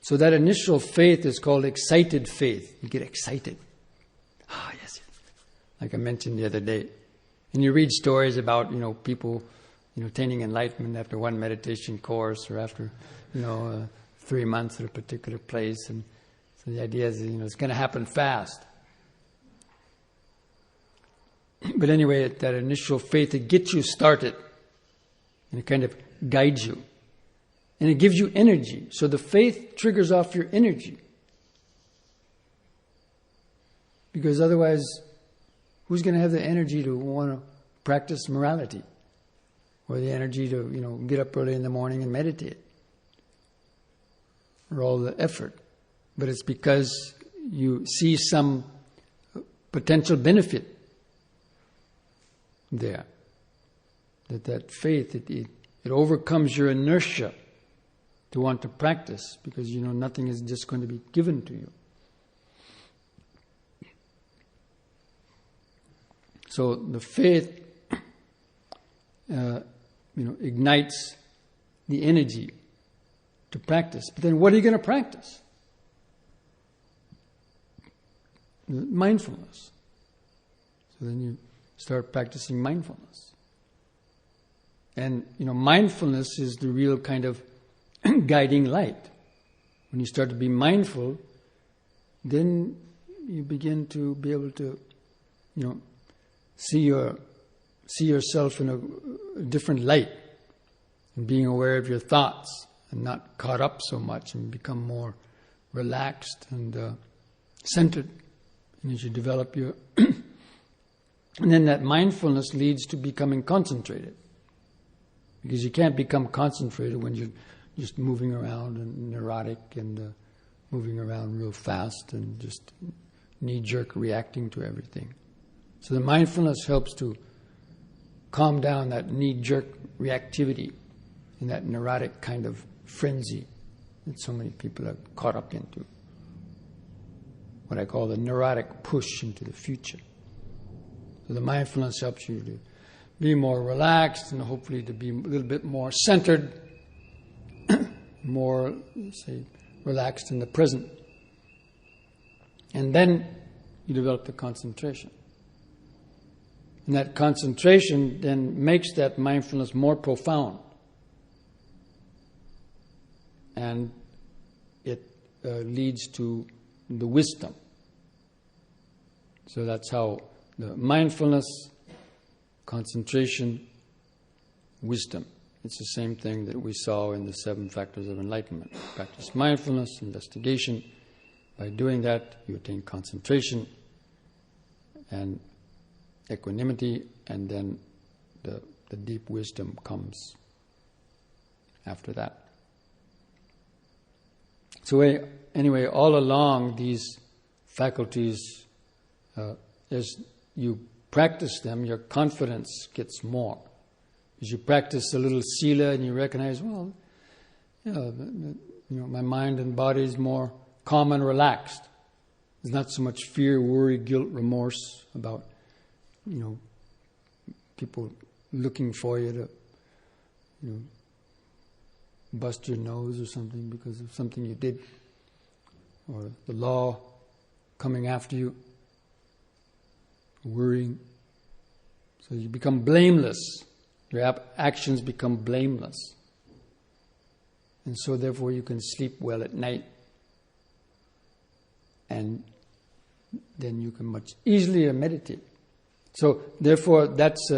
So that initial faith is called excited faith. You get excited. Ah, yes. Like I mentioned the other day. And you read stories about, people, attaining enlightenment after one meditation course or after, 3 months at a particular place. And so the idea is, it's going to happen fast. But anyway, that initial faith, it gets you started. And it kind of guides you. And it gives you energy. So the faith triggers off your energy. Because otherwise, who's going to have the energy to want to practice morality? Or the energy to, get up early in the morning and meditate? Or all the effort. But it's because you see some potential benefit there. That faith, it overcomes your inertia to want to practice, because nothing is just going to be given to you. So the faith ignites the energy to practice. But then what are you going to practice? Mindfulness. So then you start practicing mindfulness. And, mindfulness is the real kind of guiding light. When you start to be mindful, then you begin to be able to, see yourself in a different light, and being aware of your thoughts and not caught up so much, and become more relaxed and centered. And as you develop your, and then that mindfulness leads to becoming concentrated, because you can't become concentrated when you're just moving around and neurotic and moving around real fast and just knee-jerk reacting to everything. So the mindfulness helps to calm down that knee-jerk reactivity and that neurotic kind of frenzy that so many people are caught up into. What I call the neurotic push into the future. So the mindfulness helps you to be more relaxed and hopefully to be a little bit more centered, more, say, relaxed in the present. And then you develop the concentration. And that concentration then makes that mindfulness more profound. And it leads to the wisdom. So that's how the mindfulness, concentration, wisdom. It's the same thing that we saw in the 7 factors of enlightenment. Practice mindfulness, investigation. By doing that, you attain concentration and equanimity, and then the deep wisdom comes after that. So anyway, all along these faculties, as you practice them, your confidence gets more. As you practice a little sila and you recognize, my mind and body is more calm and relaxed. There's not so much fear, worry, guilt, remorse about, people looking for you to, bust your nose or something because of something you did, or the law coming after you, worrying. So you become blameless. Your actions become blameless. And so therefore you can sleep well at night. And then you can much easier meditate. So therefore that's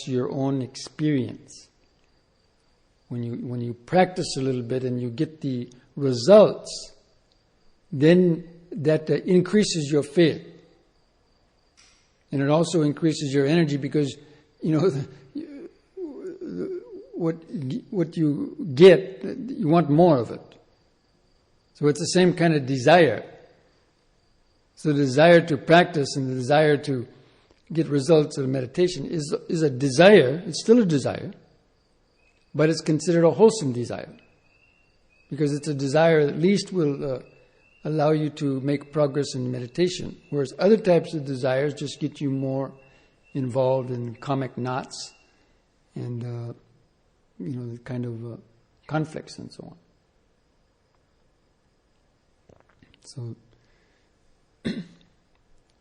your own experience. When you practice a little bit and you get the results, then that increases your faith. And it also increases your energy because, what you get, you want more of it. So it's the same kind of desire. So the desire to practice and the desire to get results of meditation is a desire. It's still a desire, but it's considered a wholesome desire because it's a desire that at least will allow you to make progress in meditation, whereas other types of desires just get you more involved in karmic knots and the kind of conflicts and so on.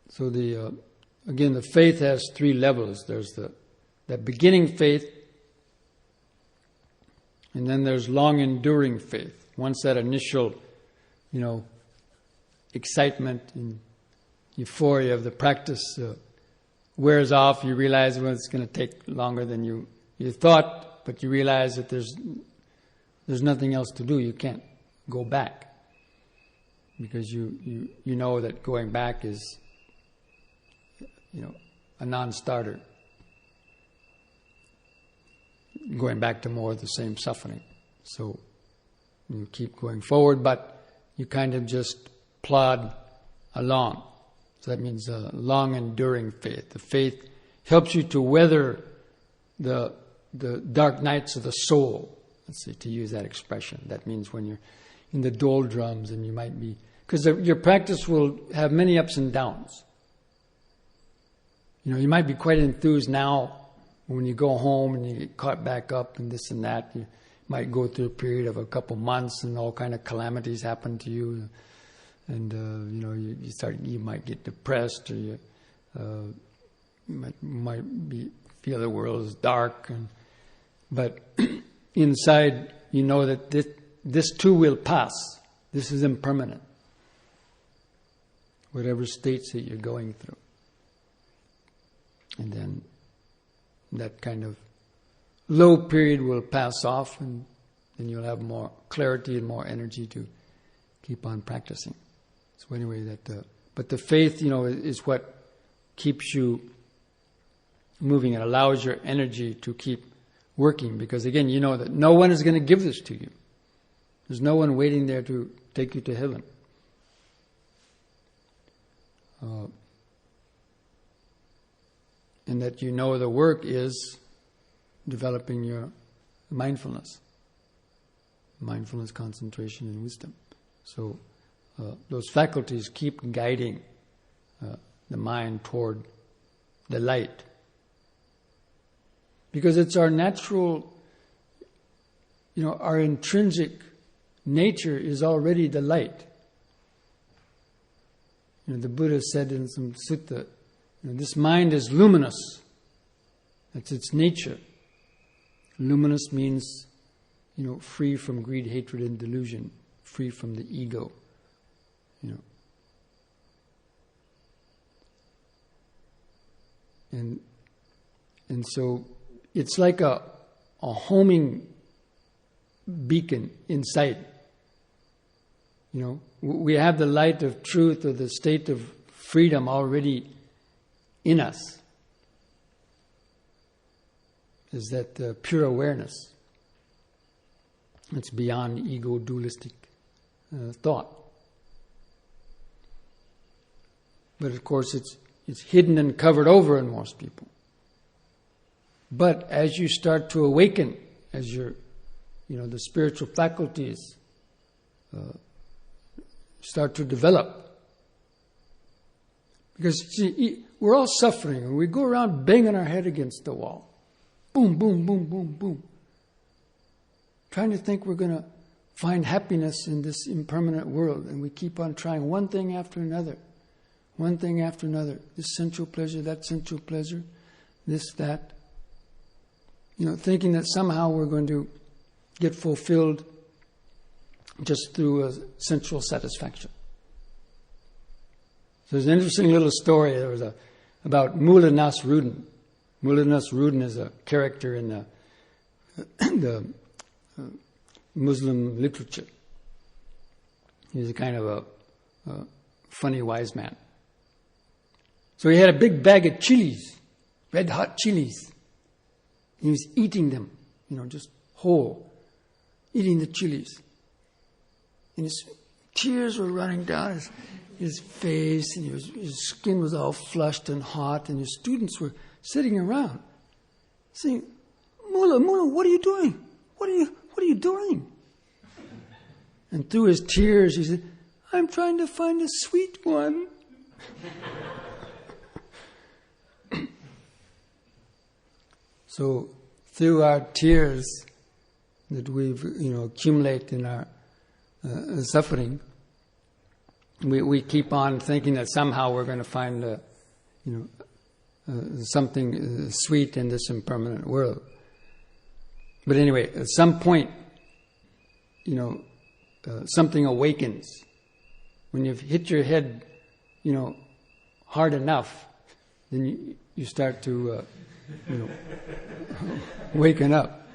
So again, the faith has 3 levels. There's that beginning faith, and then there's long enduring faith. Once that initial, excitement and euphoria of the practice wears off, you realize it's going to take longer than you thought, but you realize that there's nothing else to do. You can't go back because you know that going back is a non-starter. Going back to more of the same suffering. So you keep going forward, but you kind of just plod along. So that means a long enduring faith. The faith helps you to weather the dark nights of the soul, let's say, to use that expression. That means when you're in the doldrums and you might be, because your practice will have many ups and downs. You might be quite enthused now. When you go home and you get caught back up and this and that, you might go through a period of a couple months and all kind of calamities happen to you, and you might get depressed, or you might feel the world is dark, and But inside, you know that this too will pass. This is impermanent. Whatever states that you're going through. And then that kind of low period will pass off, and then you'll have more clarity and more energy to keep on practicing. So anyway, but the faith, is what keeps you moving. It allows your energy to keep working, because again, you know that no one is going to give this to you. There's no one waiting there to take you to heaven. And that the work is developing your mindfulness, concentration, and wisdom. So those faculties keep guiding the mind toward the light. Because it's our natural, our intrinsic nature is already the light. The Buddha said in some sutta, this mind is luminous. That's its nature. Luminous means, free from greed, hatred, and delusion, free from the ego. And so it's like a homing beacon inside. We have the light of truth, or the state of freedom already in us. Is that pure awareness. It's beyond ego dualistic thought. But of course it's hidden and covered over in most people. But as you start to awaken, as the spiritual faculties start to develop, because we're all suffering, and we go around banging our head against the wall. Boom, boom, boom, boom, boom. Trying to think we're going to find happiness in this impermanent world, and we keep on trying one thing after another. One thing after another. This sensual pleasure, that sensual pleasure, this, that. Thinking that somehow we're going to get fulfilled just through a sensual satisfaction. So there's an interesting little story. There was about Mullah Nasruddin. Mullah Nasruddin is a character in the Muslim literature. He's a kind of a funny wise man. So he had a big bag of chilies, red hot chilies. He was eating them, just whole, eating the chilies. And his tears were running down his face, and his skin was all flushed and hot, and his students were sitting around saying, Mullah, what are you doing? What are you doing? And through his tears he said, I'm trying to find a sweet one. So through our tears that we've accumulate in our suffering, we keep on thinking that somehow we're going to find something sweet in this impermanent world. But anyway, at some point, something awakens. When you've hit your head, hard enough, then you start to, waken up.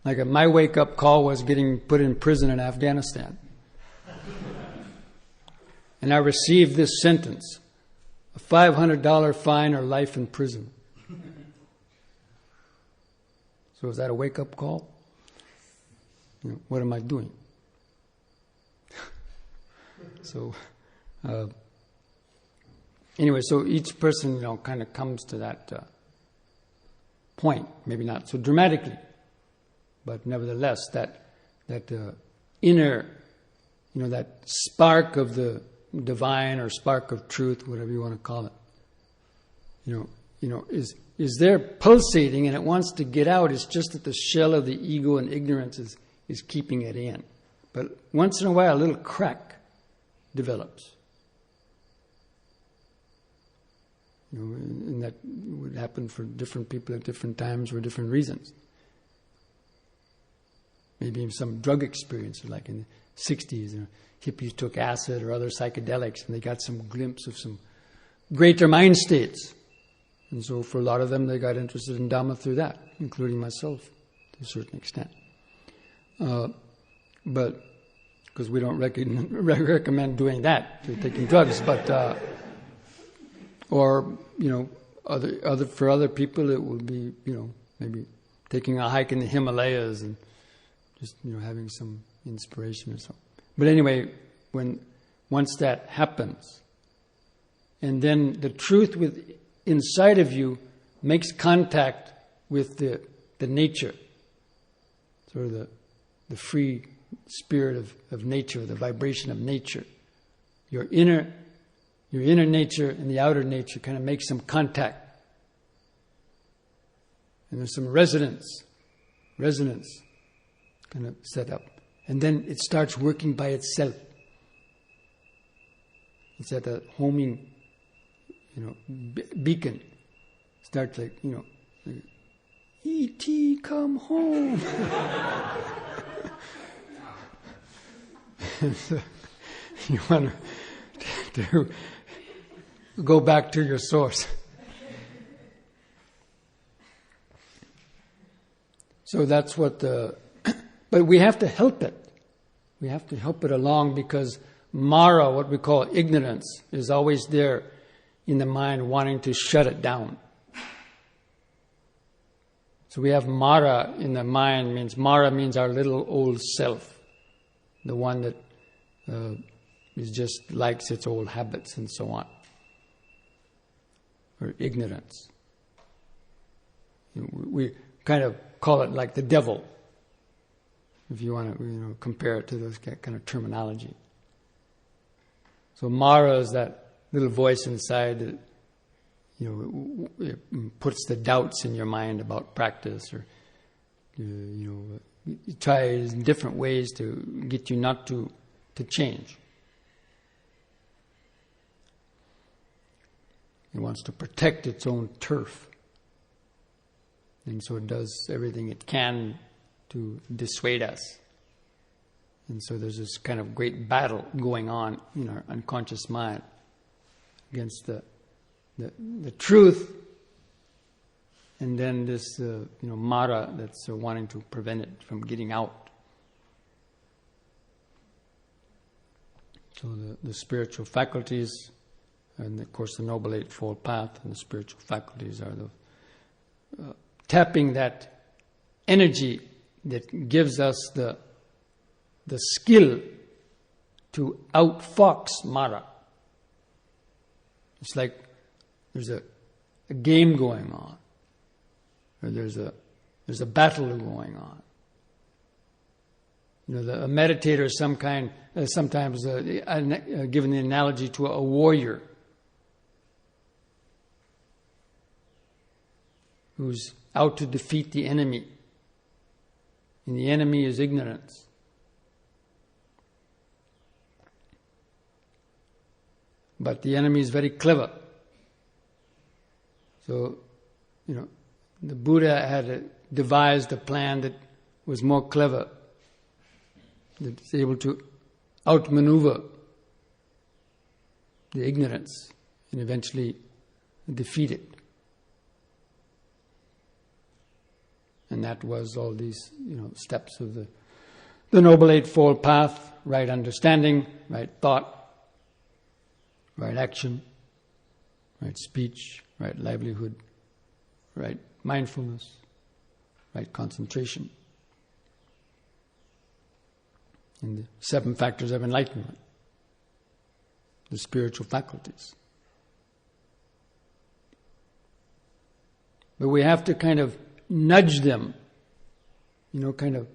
Like my wake-up call was getting put in prison in Afghanistan. And I received this sentence: a $500 fine or life in prison. So is that a wake-up call? What am I doing? So, anyway, so each person, kind of comes to that point. Maybe not so dramatically, but nevertheless, that inner, that spark of the divine or spark of truth, whatever you want to call it, is there pulsating, and it wants to get out. It's just that the shell of the ego and ignorance is keeping it in. But once in a while, a little crack develops. And that would happen for different people at different times for different reasons. Maybe some drug experience, like in the 60s, hippies took acid or other psychedelics and they got some glimpse of some greater mind states. And so for a lot of them, they got interested in Dhamma through that, including myself to a certain extent. But because we don't recommend doing that, taking drugs, but or for other people it would be maybe taking a hike in the Himalayas and just having some inspiration or something. But anyway, once that happens, and then the truth inside of you makes contact with the nature, sort of the free spirit of nature, the vibration of nature. Your inner nature and the outer nature kind of make some contact. And there's some resonance kind of set up. And then it starts working by itself. It's at a homing, beacon. Starts like, E.T. come home. So you want to go back to your source. So that's what but we have to help it. We have to help it along because Mara, what we call ignorance, is always there in the mind wanting to shut it down. So we have Mara in the mind, Mara means our little old self, the one that is just likes its old habits and so on. Or ignorance. We kind of call it like the devil, if you want to compare it to those kind of terminology. So Mara is that little voice inside that it puts the doubts in your mind about practice, or it tries in different ways to get you not to change. It wants to protect its own turf. And so it does everything it can to dissuade us. And so there's this kind of great battle going on in our unconscious mind against the truth, and then this Mara that's wanting to prevent it from getting out. So the spiritual faculties, and of course the Noble Eightfold Path and the spiritual faculties are the tapping that energy that gives us the skill to outfox Mara. It's like there's a game going on, or there's a battle going on. A meditator is sometimes given the analogy to a warrior who's out to defeat the enemy. And the enemy is ignorance. But the enemy is very clever. So, the Buddha had devised a plan that was more clever, that's able to outmaneuver the ignorance and eventually defeat it. And that was all these, steps of the Noble Eightfold Path: right understanding, right thought, right action, right speech, right livelihood, right mindfulness, right concentration. And the 7 factors of enlightenment, the spiritual faculties. But we have to kind of nudge them, kind of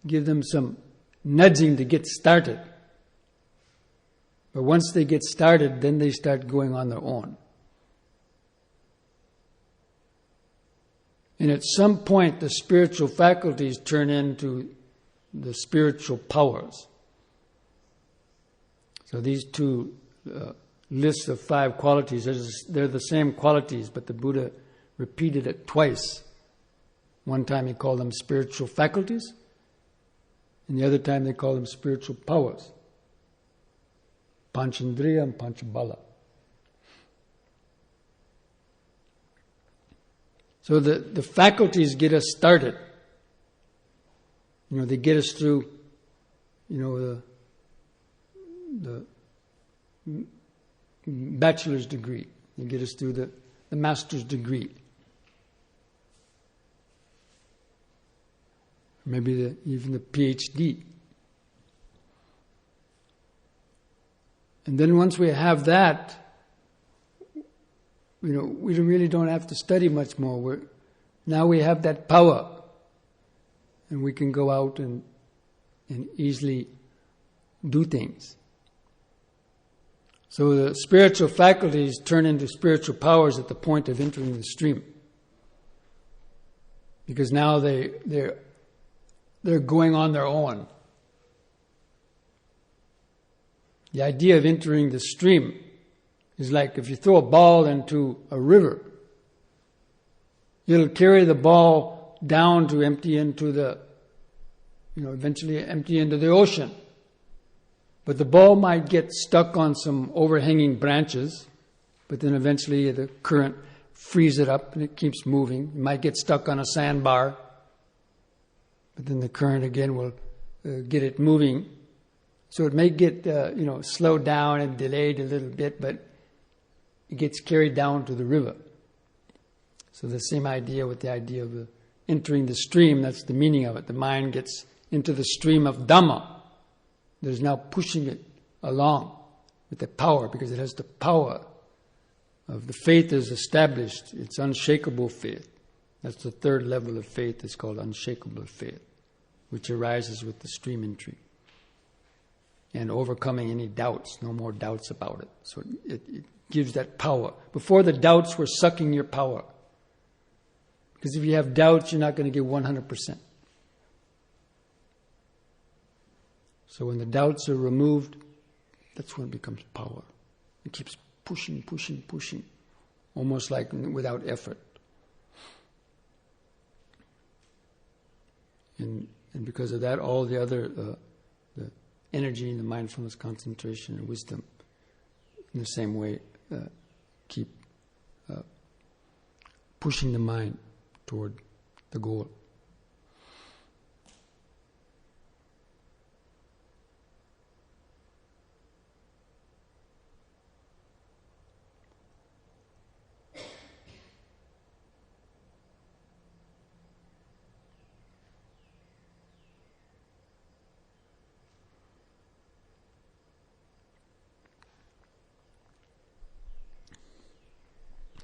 give them some nudging to get started. But once they get started, then they start going on their own. And at some point, the spiritual faculties turn into the spiritual powers. So these two list of 5 qualities. They're the same qualities, but the Buddha repeated it twice. One time he called them spiritual faculties, and the other time they called them spiritual powers. Panchandriya and Panchabala. So the faculties get us started. They get us through, the bachelor's degree. They get us through the master's degree. Maybe even the PhD. And then once we have that, we really don't have to study much more. Now we have that power. And we can go out and easily do things. So the spiritual faculties turn into spiritual powers at the point of entering the stream. Because now they're going on their own. The idea of entering the stream is like if you throw a ball into a river, it'll carry the ball down to empty into eventually empty into the ocean. But the ball might get stuck on some overhanging branches, but then eventually the current frees it up and it keeps moving. It might get stuck on a sandbar, but then the current again will get it moving. So it may get slowed down and delayed a little bit, but it gets carried down to the river. So the same idea with the idea of entering the stream, that's the meaning of it. The mind gets into the stream of Dhamma. There's now pushing it along with the power, because it has the power of the faith is established. It's unshakable faith. That's the 3rd level of faith. It's called unshakable faith, which arises with the stream entry. And overcoming any doubts, no more doubts about it. So it gives that power. Before, the doubts were sucking your power. Because if you have doubts, you're not going to get 100%. So when the doubts are removed, that's when it becomes power. It keeps pushing, pushing, pushing, almost like without effort. And because of that, all the other the energy and the mindfulness, concentration and wisdom, in the same way, keep pushing the mind toward the goal.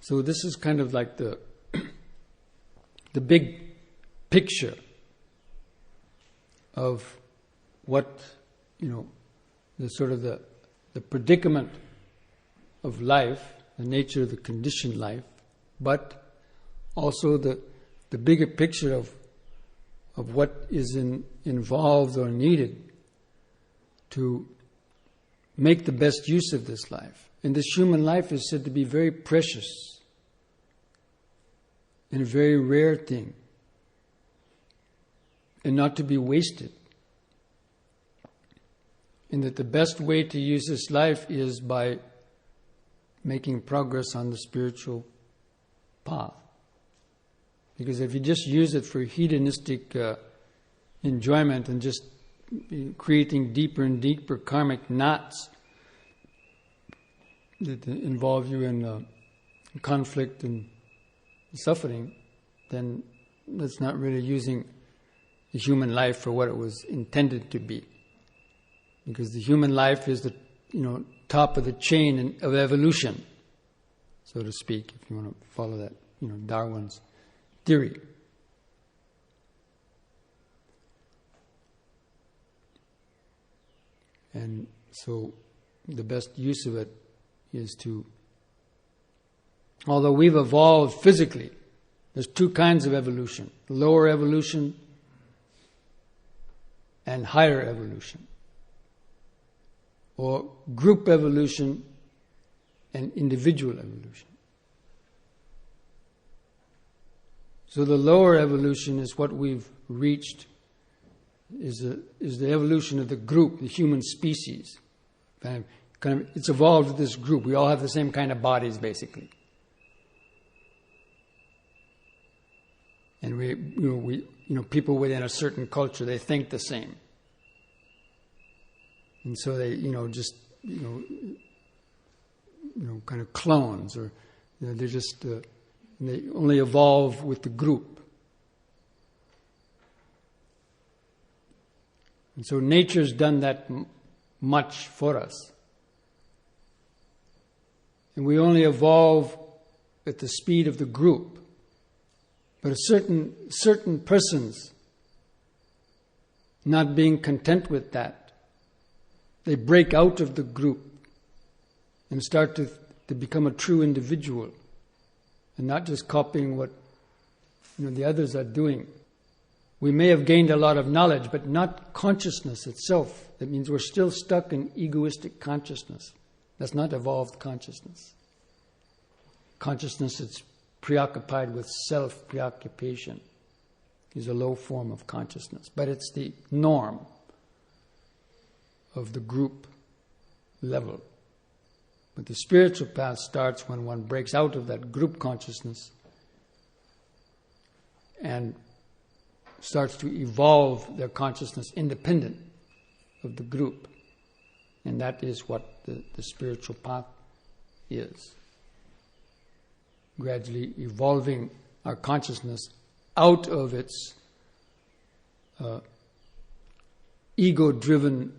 So this is kind of like the big picture of what, the sort of the predicament of life, the nature of the conditioned life, but also the bigger picture of what is involved or needed to make the best use of this life. And this human life is said to be very precious and a very rare thing, and not to be wasted. And that the best way to use this life is by making progress on the spiritual path. Because if you just use it for hedonistic enjoyment and just creating deeper and deeper karmic knots that involve you in conflict and suffering, then that's not really using the human life for what it was intended to be. Because the human life is the top of the chain of evolution, so to speak, if you want to follow that Darwin's theory. And so the best use of it is to, although we've evolved physically, there's 2 kinds of evolution: lower evolution and higher evolution, or group evolution an individual evolution. So the lower evolution is what we've reached, is the evolution of the group, the human species. It's evolved with this group. We all have the same kind of bodies, basically. And we people within a certain culture, they think the same. And so they, kind of clones, or they're just they only evolve with the group. And so nature's done that much for us. And we only evolve at the speed of the group. But certain persons, not being content with that, they break out of the group and start to become a true individual, and not just copying what the others are doing. We may have gained a lot of knowledge, but not consciousness itself. That means we're still stuck in egoistic consciousness. That's not evolved consciousness. Consciousness that's preoccupied with self-preoccupation is a low form of consciousness, but it's the norm of the group level. But the spiritual path starts when one breaks out of that group consciousness and starts to evolve their consciousness independent of the group. And that is what the spiritual path is. Gradually evolving our consciousness out of its ego-driven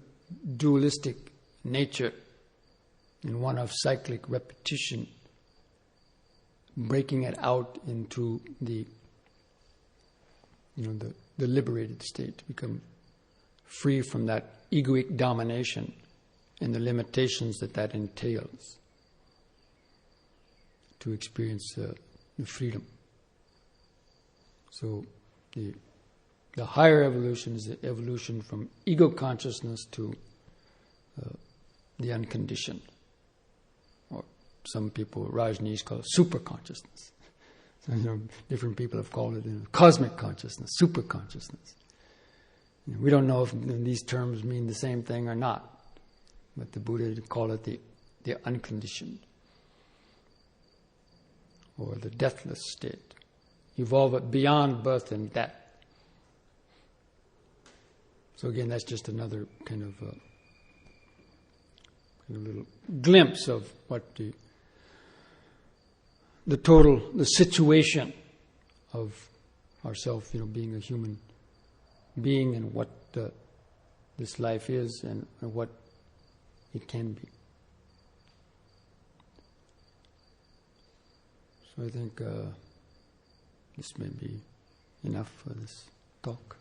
dualistic nature and one of cyclic repetition, breaking it out into the liberated state, to become free from that egoic domination and the limitations that entails, to experience the freedom. So the higher evolution is the evolution from ego consciousness to the unconditioned, or some people, Rajneesh, call it super consciousness. So, different people have called it cosmic consciousness, super consciousness. We don't know if these terms mean the same thing or not, but the Buddha called it the unconditioned, or the deathless state. Evolve it beyond birth and death. So again, that's just another kind of a little glimpse of what the situation of ourself, being a human being, and what this life is and what it can be. So I think this may be enough for this talk.